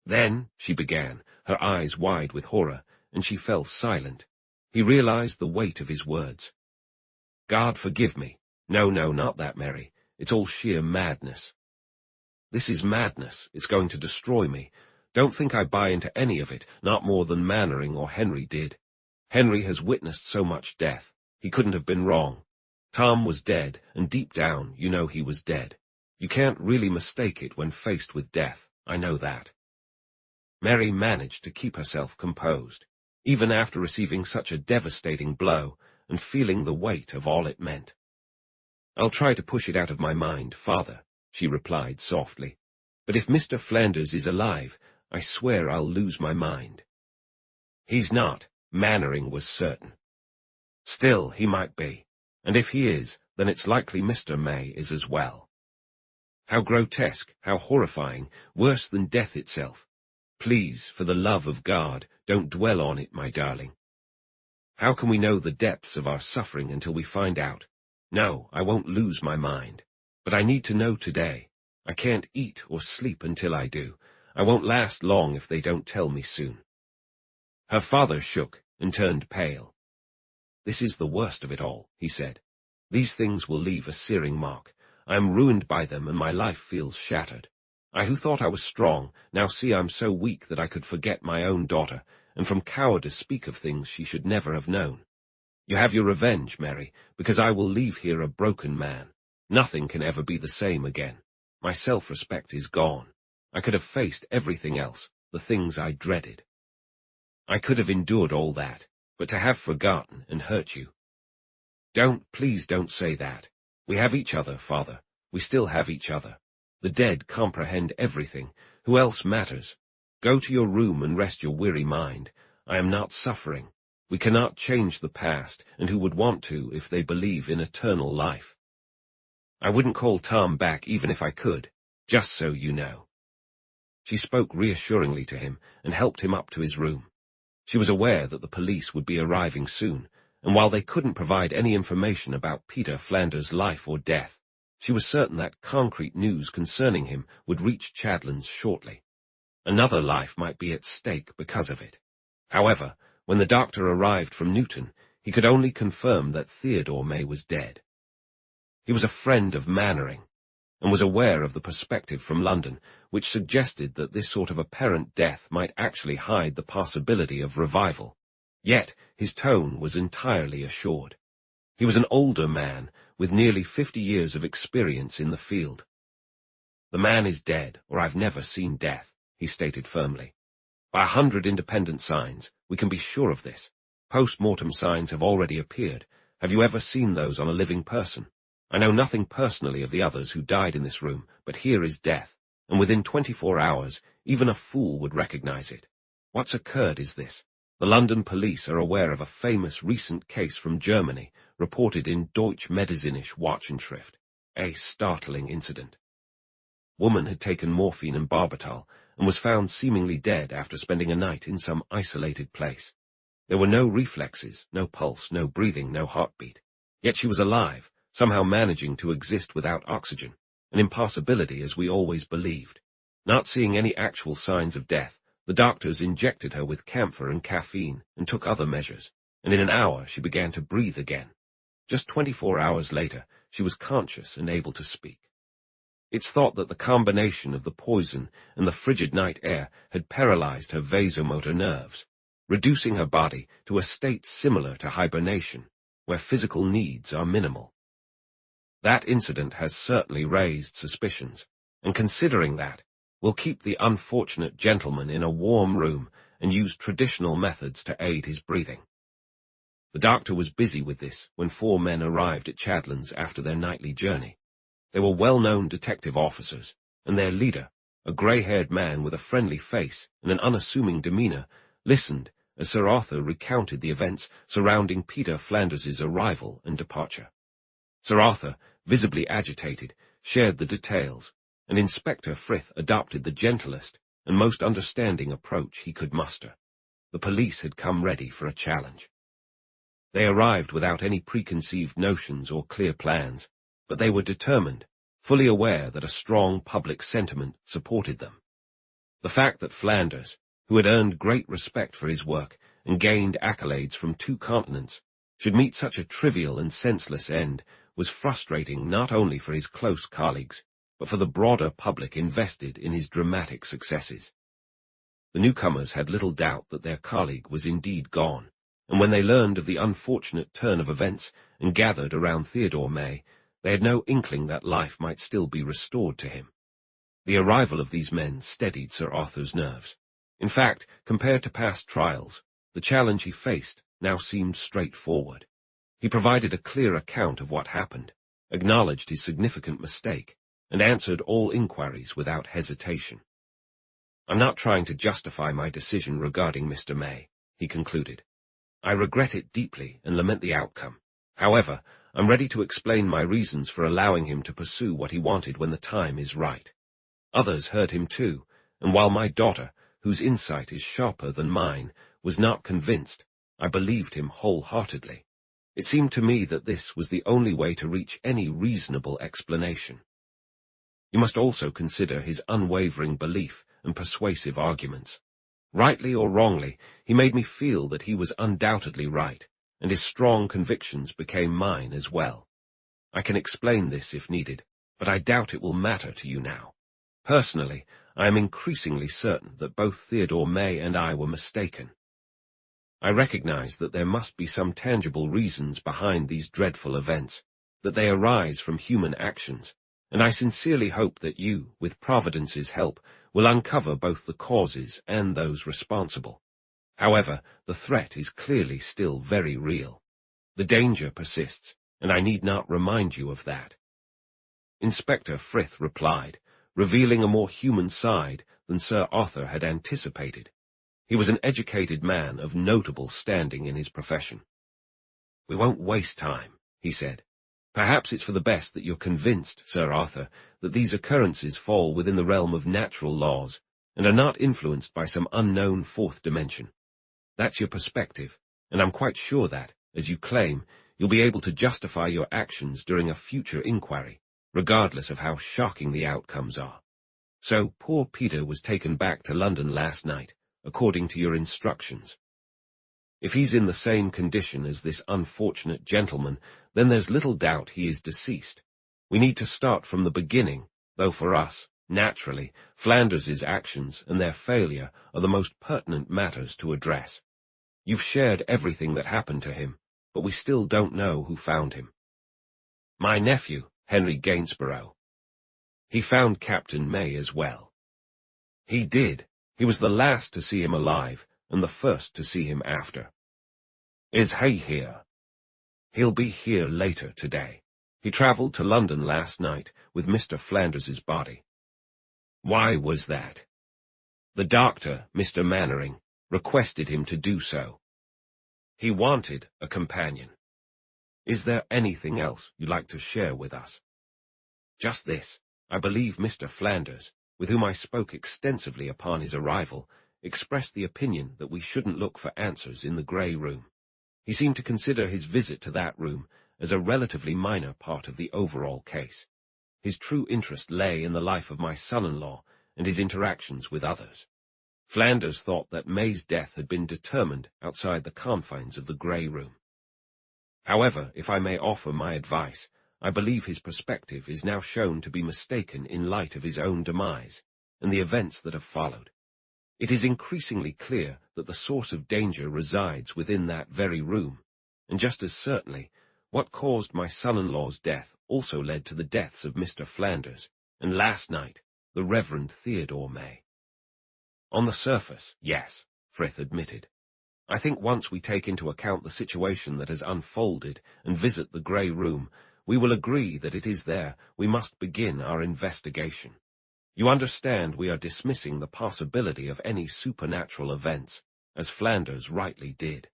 Then, she began, her eyes wide with horror, and she fell silent. He realized the weight of his words. God forgive me. No, not that, Mary. It's all sheer madness. This is madness. It's going to destroy me. Don't think I buy into any of it, not more than Mannering or Henry did. Henry has witnessed so much death. He couldn't have been wrong. Tom was dead, and deep down, you know he was dead. You can't really mistake it when faced with death. I know that. Mary managed to keep herself composed, even after receiving such a devastating blow and feeling the weight of all it meant. I'll try to push it out of my mind, Father, she replied softly. But if Mr. Flanders is alive, I swear I'll lose my mind. He's not. Mannering was certain. Still, he might be. And if he is, then it's likely Mr. May is as well. How grotesque, how horrifying, worse than death itself. Please, for the love of God, don't dwell on it, my darling. How can we know the depths of our suffering until we find out? No, I won't lose my mind. But I need to know today. I can't eat or sleep until I do. I won't last long if they don't tell me soon." Her father shook and turned pale. "This is the worst of it all," he said. "These things will leave a searing mark. I am ruined by them, and my life feels shattered. I who thought I was strong, now see I'm so weak that I could forget my own daughter, and from cowardice speak of things she should never have known. You have your revenge, Mary, because I will leave here a broken man. Nothing can ever be the same again. My self-respect is gone. I could have faced everything else, the things I dreaded. I could have endured all that, but to have forgotten and hurt you. Please don't say that. We have each other, Father. We still have each other. The dead comprehend everything. Who else matters? Go to your room and rest your weary mind. I am not suffering. We cannot change the past, and who would want to if they believe in eternal life? I wouldn't call Tom back even if I could, just so you know." She spoke reassuringly to him and helped him up to his room. She was aware that the police would be arriving soon, and while they couldn't provide any information about Peter Flanders' life or death, she was certain that concrete news concerning him would reach Chadlands shortly. Another life might be at stake because of it. However, when the doctor arrived from Newton, he could only confirm that Theodore May was dead. He was a friend of Mannering, and was aware of the perspective from London, which suggested that this sort of apparent death might actually hide the possibility of revival. Yet his tone was entirely assured. He was an older man, with nearly 50 years of experience in the field. "The man is dead, or I've never seen death," he stated firmly. "By 100 independent signs, we can be sure of this. Post-mortem signs have already appeared. Have you ever seen those on a living person? I know nothing personally of the others who died in this room, but here is death, and within 24 hours, even a fool would recognize it. What's occurred is this. The London police are aware of a famous recent case from Germany, reported in Deutsche Medizinische Wochenschrift. A startling incident. Woman had taken morphine and barbital, and was found seemingly dead after spending a night in some isolated place. There were no reflexes, no pulse, no breathing, no heartbeat. Yet she was alive, somehow managing to exist without oxygen, an impossibility as we always believed. Not seeing any actual signs of death, the doctors injected her with camphor and caffeine and took other measures, and in an hour she began to breathe again. Just 24 hours later, she was conscious and able to speak. It's thought that the combination of the poison and the frigid night air had paralyzed her vasomotor nerves, reducing her body to a state similar to hibernation, where physical needs are minimal. That incident has certainly raised suspicions, and considering that, we'll keep the unfortunate gentleman in a warm room and use traditional methods to aid his breathing. The doctor was busy with this when 4 men arrived at Chadlands after their nightly journey. They were well-known detective officers, and their leader, a grey-haired man with a friendly face and an unassuming demeanour, listened as Sir Arthur recounted the events surrounding Peter Flanders's arrival and departure. Sir Arthur, visibly agitated, shared the details, and Inspector Frith adopted the gentlest and most understanding approach he could muster. The police had come ready for a challenge. They arrived without any preconceived notions or clear plans, but they were determined, fully aware that a strong public sentiment supported them. The fact that Flanders, who had earned great respect for his work and gained accolades from 2 continents, should meet such a trivial and senseless end was frustrating not only for his close colleagues, but for the broader public invested in his dramatic successes. The newcomers had little doubt that their colleague was indeed gone, and when they learned of the unfortunate turn of events and gathered around Theodore May, they had no inkling that life might still be restored to him. The arrival of these men steadied Sir Arthur's nerves. In fact, compared to past trials, the challenge he faced now seemed straightforward. He provided a clear account of what happened, acknowledged his significant mistake, and answered all inquiries without hesitation. "I'm not trying to justify my decision regarding Mr. May," he concluded. "I regret it deeply and lament the outcome. However, I'm ready to explain my reasons for allowing him to pursue what he wanted when the time is right. Others heard him too, and while my daughter, whose insight is sharper than mine, was not convinced, I believed him wholeheartedly. It seemed to me that this was the only way to reach any reasonable explanation." You must also consider his unwavering belief and persuasive arguments. Rightly or wrongly, he made me feel that he was undoubtedly right, and his strong convictions became mine as well. I can explain this if needed, but I doubt it will matter to you now. Personally, I am increasingly certain that both Theodore May and I were mistaken. I recognize that there must be some tangible reasons behind these dreadful events, that they arise from human actions, and I sincerely hope that you, with Providence's help, will uncover both the causes and those responsible. However, the threat is clearly still very real. The danger persists, and I need not remind you of that. Inspector Frith replied, revealing a more human side than Sir Arthur had anticipated. He was an educated man of notable standing in his profession. "We won't waste time," he said. "Perhaps it's for the best that you're convinced, Sir Arthur, that these occurrences fall within the realm of natural laws, and are not influenced by some unknown fourth dimension. That's your perspective, and I'm quite sure that, as you claim, you'll be able to justify your actions during a future inquiry, regardless of how shocking the outcomes are. So poor Peter was taken back to London last night, according to your instructions. If he's in the same condition as this unfortunate gentleman, then there's little doubt he is deceased. We need to start from the beginning, though for us, naturally, Flanders's actions and their failure are the most pertinent matters to address. You've shared everything that happened to him, but we still don't know who found him." "My nephew, Henry Gainsborough. He found Captain May as well." "He did. He was the last to see him alive, and the first to see him after." "Is he here?" "He'll be here later today. He travelled to London last night with Mr. Flanders's body." "Why was that?" "The doctor, Mr. Mannering, requested him to do so. He wanted a companion. Is there anything else you'd like to share with us?" "Just this. I believe Mr. Flanders, with whom I spoke extensively upon his arrival, expressed the opinion that we shouldn't look for answers in the grey room. He seemed to consider his visit to that room as a relatively minor part of the overall case. His true interest lay in the life of my son-in-law and his interactions with others. Flanders thought that May's death had been determined outside the confines of the grey room. However, if I may offer my advice, I believe his perspective is now shown to be mistaken in light of his own demise and the events that have followed. It is increasingly clear that the source of danger resides within that very room, and just as certainly, what caused my son-in-law's death also led to the deaths of Mr. Flanders, and last night, the Reverend Theodore May." "On the surface, yes," Frith admitted. "I think once we take into account the situation that has unfolded and visit the grey room, we will agree that it is there we must begin our investigation. You understand we are dismissing the possibility of any supernatural events, as Flanders rightly did."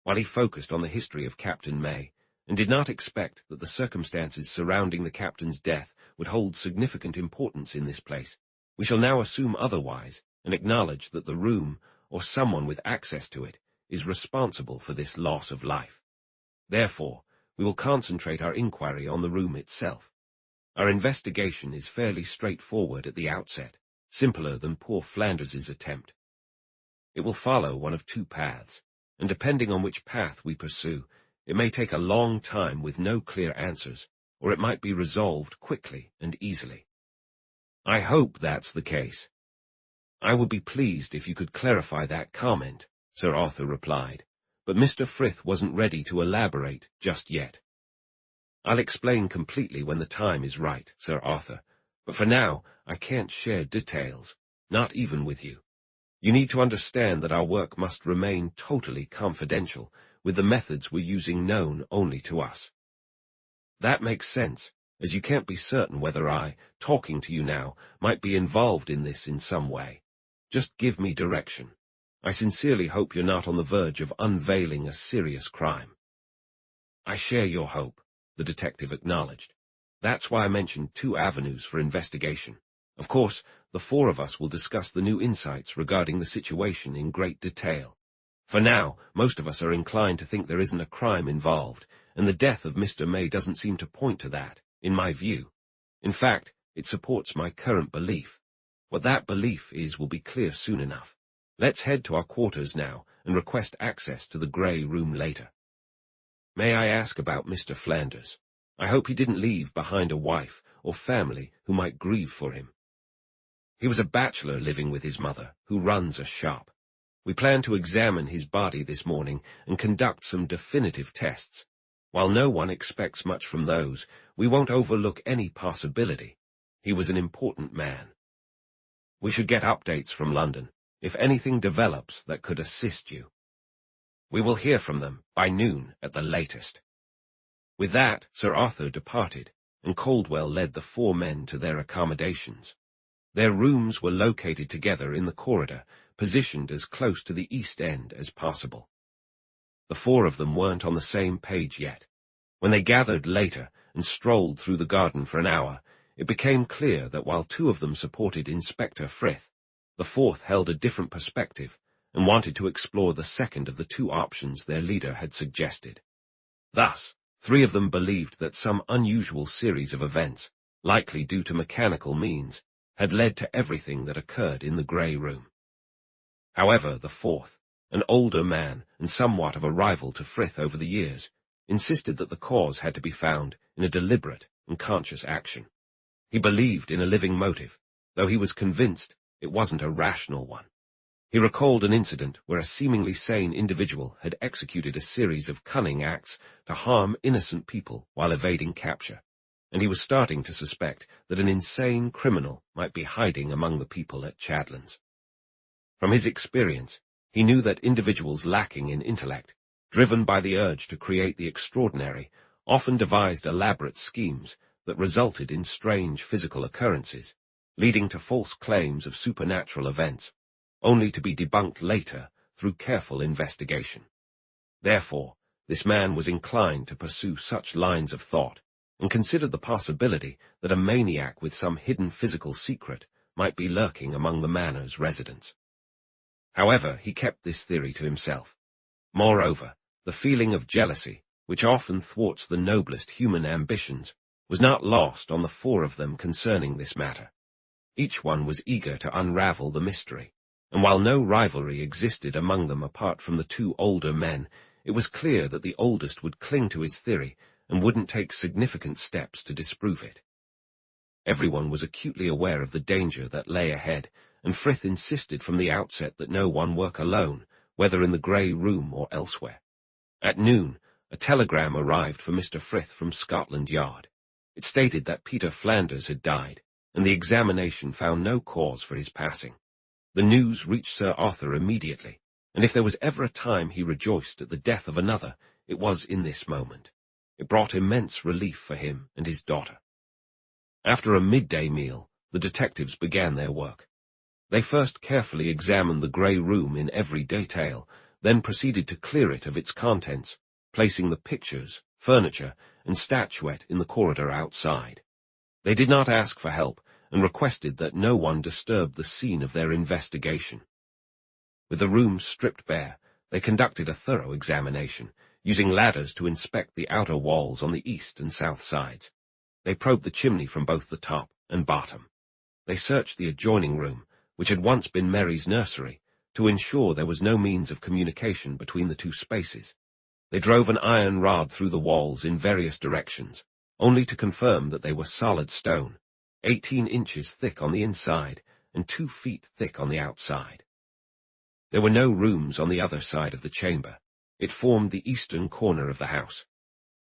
While he focused on the history of Captain May, and did not expect that the circumstances surrounding the captain's death would hold significant importance in this place, we shall now assume otherwise and acknowledge that the room, or someone with access to it, is responsible for this loss of life. Therefore, we will concentrate our inquiry on the room itself. Our investigation is fairly straightforward at the outset, simpler than poor Flanders's attempt. It will follow one of two paths, and depending on which path we pursue, it may take a long time with no clear answers, or it might be resolved quickly and easily. I hope that's the case. "I would be pleased if you could clarify that comment," Sir Arthur replied, but Mr. Frith wasn't ready to elaborate just yet. "I'll explain completely when the time is right, Sir Arthur, but for now I can't share details, not even with you. You need to understand that our work must remain totally confidential, with the methods we're using known only to us." "That makes sense, as you can't be certain whether I, talking to you now, might be involved in this in some way. Just give me direction. I sincerely hope you're not on the verge of unveiling a serious crime." "I share your hope," the detective acknowledged. "That's why I mentioned two avenues for investigation. Of course, the four of us will discuss the new insights regarding the situation in great detail. For now, most of us are inclined to think there isn't a crime involved, and the death of Mr. May doesn't seem to point to that, in my view. In fact, it supports my current belief. What that belief is will be clear soon enough. Let's head to our quarters now and request access to the grey room later. May I ask about Mr. Flanders? I hope he didn't leave behind a wife or family who might grieve for him. He was a bachelor living with his mother, who runs a shop. We plan to examine his body this morning and conduct some definitive tests. While no one expects much from those, we won't overlook any possibility. He was an important man. We should get updates from London, if anything develops that could assist you. We will hear from them by noon at the latest. With that, Sir Arthur departed, and Caldwell led the 4 men to their accommodations. Their rooms were located together in the corridor, positioned as close to the east end as possible. The 4 of them weren't on the same page yet. When they gathered later and strolled through the garden for an hour, it became clear that while 2 of them supported Inspector Frith, the 4th held a different perspective and wanted to explore the second of the 2 options their leader had suggested. Thus, 3 of them believed that some unusual series of events, likely due to mechanical means, had led to everything that occurred in the grey room. However, the 4th, an older man and somewhat of a rival to Frith over the years, insisted that the cause had to be found in a deliberate and conscious action. He believed in a living motive, though he was convinced it wasn't a rational one. He recalled an incident where a seemingly sane individual had executed a series of cunning acts to harm innocent people while evading capture, and he was starting to suspect that an insane criminal might be hiding among the people at Chadlands. From his experience, he knew that individuals lacking in intellect, driven by the urge to create the extraordinary, often devised elaborate schemes that resulted in strange physical occurrences, leading to false claims of supernatural events, only to be debunked later through careful investigation. Therefore, this man was inclined to pursue such lines of thought, and considered the possibility that a maniac with some hidden physical secret might be lurking among the manor's residents. However, he kept this theory to himself. Moreover, the feeling of jealousy, which often thwarts the noblest human ambitions, was not lost on the 4 of them concerning this matter. Each one was eager to unravel the mystery, and while no rivalry existed among them apart from the 2 older men, it was clear that the oldest would cling to his theory and wouldn't take significant steps to disprove it. Everyone was acutely aware of the danger that lay ahead, and Frith insisted from the outset that no one work alone, whether in the grey room or elsewhere. At noon, a telegram arrived for Mr. Frith from Scotland Yard. It stated that Peter Flanders had died, and the examination found no cause for his passing. The news reached Sir Arthur immediately, and if there was ever a time he rejoiced at the death of another, it was in this moment. It brought immense relief for him and his daughter. After a midday meal, the detectives began their work. They first carefully examined the grey room in every detail, then proceeded to clear it of its contents, placing the pictures, furniture, and statuette in the corridor outside. They did not ask for help, and requested that no one disturb the scene of their investigation. With the room stripped bare, they conducted a thorough examination, using ladders to inspect the outer walls on the east and south sides. They probed the chimney from both the top and bottom. They searched the adjoining room, which had once been Mary's nursery, to ensure there was no means of communication between the 2 spaces. They drove an iron rod through the walls in various directions, only to confirm that they were solid stone, 18 inches thick on the inside and 2 feet thick on the outside. There were no rooms on the other side of the chamber. It formed the eastern corner of the house.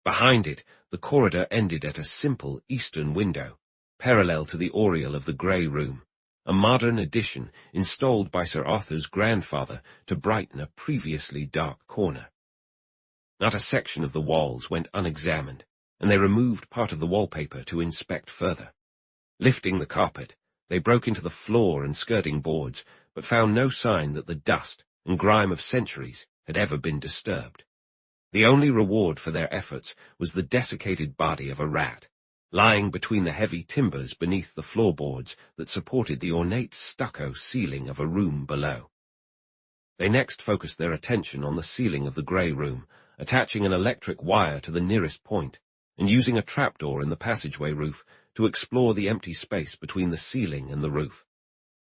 Behind it, the corridor ended at a simple eastern window, parallel to the oriel of the grey room, a modern addition installed by Sir Arthur's grandfather to brighten a previously dark corner. Not a section of the walls went unexamined, and they removed part of the wallpaper to inspect further. Lifting the carpet, they broke into the floor and skirting boards, but found no sign that the dust and grime of centuries had ever been disturbed. The only reward for their efforts was the desiccated body of a rat, lying between the heavy timbers beneath the floorboards that supported the ornate stucco ceiling of a room below. They next focused their attention on the ceiling of the grey room, attaching an electric wire to the nearest point, and using a trapdoor in the passageway roof to explore the empty space between the ceiling and the roof.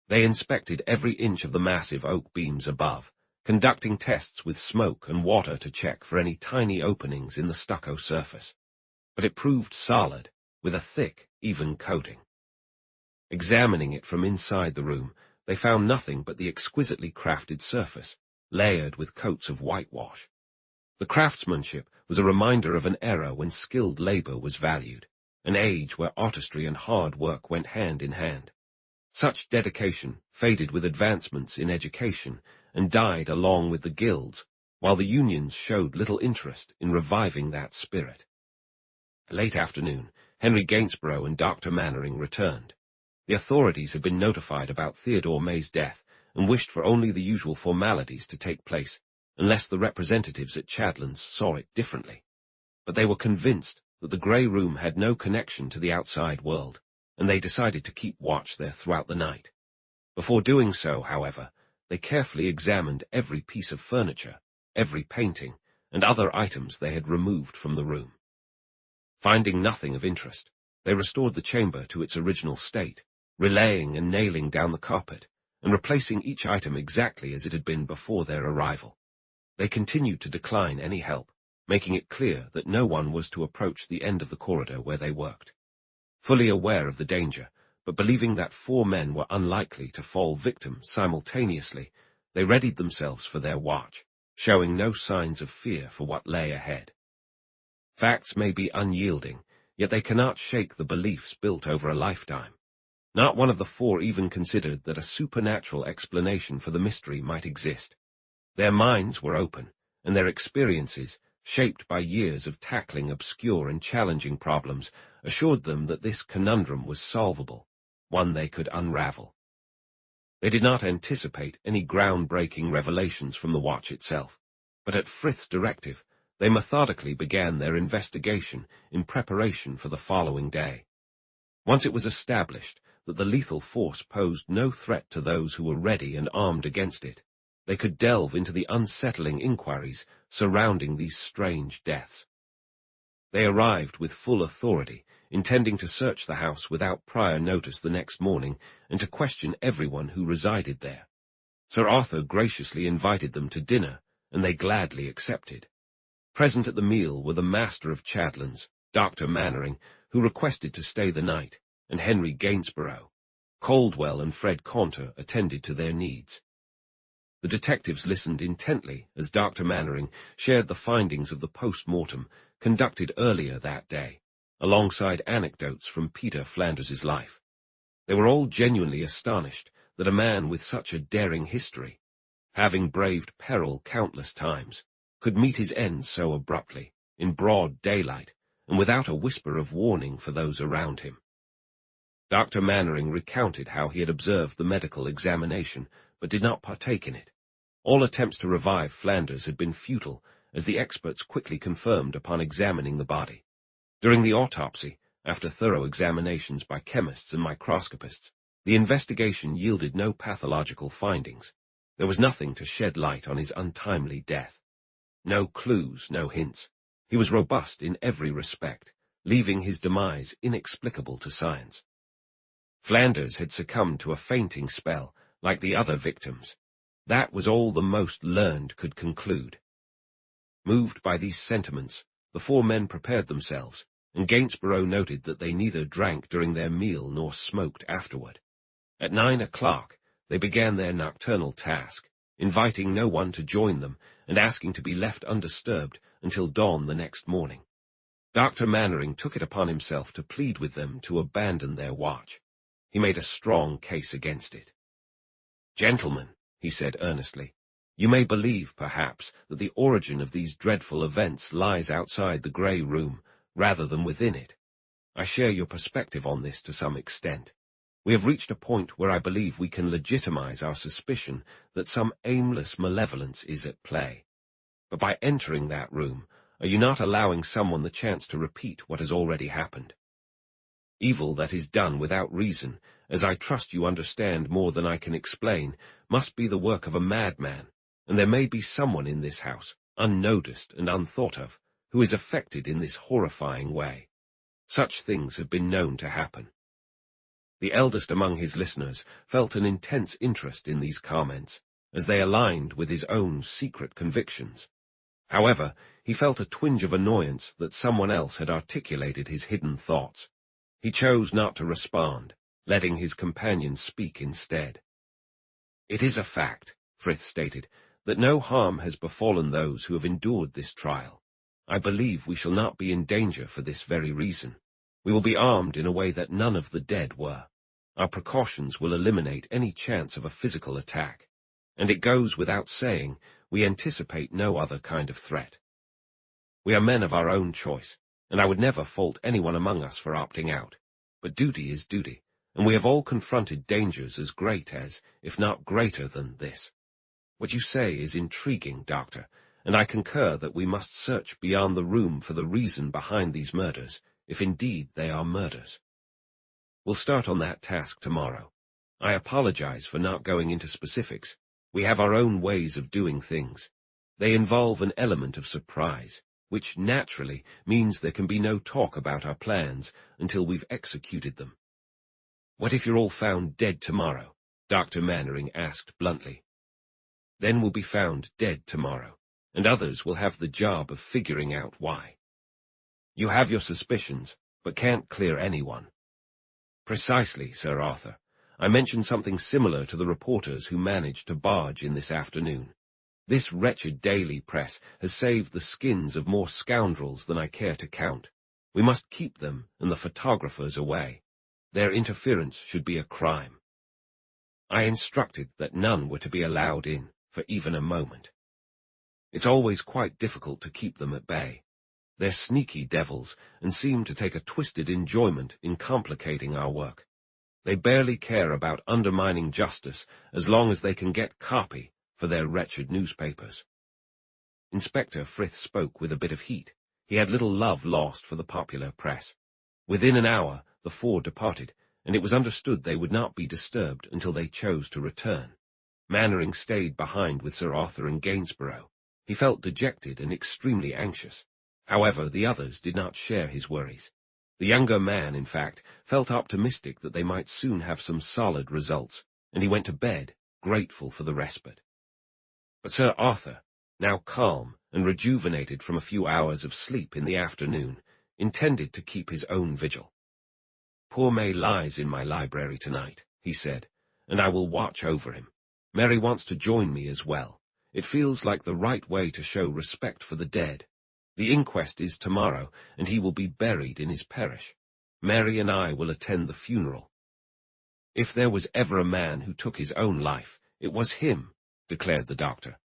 They inspected every inch of the massive oak beams above, conducting tests with smoke and water to check for any tiny openings in the stucco surface. But it proved solid, with a thick, even coating. Examining it from inside the room, they found nothing but the exquisitely crafted surface, layered with coats of whitewash. The craftsmanship was a reminder of an era when skilled labor was valued, an age where artistry and hard work went hand in hand. Such dedication faded with advancements in education and died along with the guilds, while the unions showed little interest in reviving that spirit. Late afternoon, Henry Gainsborough and Dr. Mannering returned. The authorities had been notified about Theodore May's death and wished for only the usual formalities to take place, unless the representatives at Chadlands saw it differently. But they were convinced that the grey room had no connection to the outside world, and they decided to keep watch there throughout the night. Before doing so, however, they carefully examined every piece of furniture, every painting, and other items they had removed from the room. Finding nothing of interest, they restored the chamber to its original state, relaying and nailing down the carpet, and replacing each item exactly as it had been before their arrival. They continued to decline any help, making it clear that no one was to approach the end of the corridor where they worked. Fully aware of the danger, but believing that 4 men were unlikely to fall victim simultaneously, they readied themselves for their watch, showing no signs of fear for what lay ahead. Facts may be unyielding, yet they cannot shake the beliefs built over a lifetime. Not one of the 4 even considered that a supernatural explanation for the mystery might exist. Their minds were open, and their experiences, shaped by years of tackling obscure and challenging problems, assured them that this conundrum was solvable, one they could unravel. They did not anticipate any groundbreaking revelations from the watch itself, but at Frith's directive, they methodically began their investigation in preparation for the following day. Once it was established that the lethal force posed no threat to those who were ready and armed against it, they could delve into the unsettling inquiries surrounding these strange deaths. They arrived with full authority, intending to search the house without prior notice the next morning and to question everyone who resided there. Sir Arthur graciously invited them to dinner, and they gladly accepted. Present at the meal were the Master of Chadlands, Dr. Mannering, who requested to stay the night, and Henry Gainsborough. Caldwell and Fred Caunter attended to their needs. The detectives listened intently as Dr. Mannering shared the findings of the post-mortem conducted earlier that day, alongside anecdotes from Peter Flanders's life. They were all genuinely astonished that a man with such a daring history, having braved peril countless times, could meet his end so abruptly, in broad daylight, and without a whisper of warning for those around him. Dr. Mannering recounted how he had observed the medical examination, but did not partake in it. All attempts to revive Flanders had been futile, as the experts quickly confirmed upon examining the body. During the autopsy, after thorough examinations by chemists and microscopists, the investigation yielded no pathological findings. There was nothing to shed light on his untimely death. No clues, no hints. He was robust in every respect, leaving his demise inexplicable to science. Flanders had succumbed to a fainting spell, like the other victims. That was all the most learned could conclude. Moved by these sentiments, the 4 men prepared themselves, and Gainsborough noted that they neither drank during their meal nor smoked afterward. At 9 o'clock, they began their nocturnal task, inviting no one to join them and asking to be left undisturbed until dawn the next morning. Dr. Mannering took it upon himself to plead with them to abandon their watch. He made a strong case against it. "Gentlemen," he said earnestly, "you may believe, perhaps, that the origin of these dreadful events lies outside the grey room, rather than within it. I share your perspective on this to some extent. We have reached a point where I believe we can legitimize our suspicion that some aimless malevolence is at play. But by entering that room, are you not allowing someone the chance to repeat what has already happened? Evil that is done without reason, as I trust you understand more than I can explain, must be the work of a madman, and there may be someone in this house, unnoticed and unthought of, who is affected in this horrifying way. Such things have been known to happen. The eldest among his listeners felt an intense interest in these comments, as they aligned with his own secret convictions. However, he felt a twinge of annoyance that someone else had articulated his hidden thoughts. He chose not to respond, letting his companion speak instead. "It is a fact," Frith stated, "that no harm has befallen those who have endured this trial. I believe we shall not be in danger for this very reason. We will be armed in a way that none of the dead were. Our precautions will eliminate any chance of a physical attack. And it goes without saying, we anticipate no other kind of threat. We are men of our own choice, and I would never fault anyone among us for opting out. But duty is duty, and we have all confronted dangers as great as, if not greater than, this. What you say is intriguing, Doctor, and I concur that we must search beyond the room for the reason behind these murders, if indeed they are murders. We'll start on that task tomorrow. I apologize for not going into specifics. We have our own ways of doing things. They involve an element of surprise, which naturally means there can be no talk about our plans until we've executed them." "What if you're all found dead tomorrow?" Dr. Mannering asked bluntly. "Then we'll be found dead tomorrow, and others will have the job of figuring out why. You have your suspicions, but can't clear anyone." "Precisely, Sir Arthur. I mentioned something similar to the reporters who managed to barge in this afternoon. This wretched daily press has saved the skins of more scoundrels than I care to count. We must keep them and the photographers away. Their interference should be a crime. I instructed that none were to be allowed in for even a moment. It's always quite difficult to keep them at bay. They're sneaky devils and seem to take a twisted enjoyment in complicating our work. They barely care about undermining justice as long as they can get copy for their wretched newspapers." Inspector Frith spoke with a bit of heat. He had little love lost for the popular press. Within an hour, the four departed, and it was understood they would not be disturbed until they chose to return. Mannering stayed behind with Sir Arthur and Gainsborough. He felt dejected and extremely anxious. However, the others did not share his worries. The younger man, in fact, felt optimistic that they might soon have some solid results, and he went to bed, grateful for the respite. But Sir Arthur, now calm and rejuvenated from a few hours of sleep in the afternoon, intended to keep his own vigil. "Poor May lies in my library tonight," he said, "and I will watch over him. Mary wants to join me as well. It feels like the right way to show respect for the dead. The inquest is tomorrow, and he will be buried in his parish. Mary and I will attend the funeral." "If there was ever a man who took his own life, it was him," declared the doctor.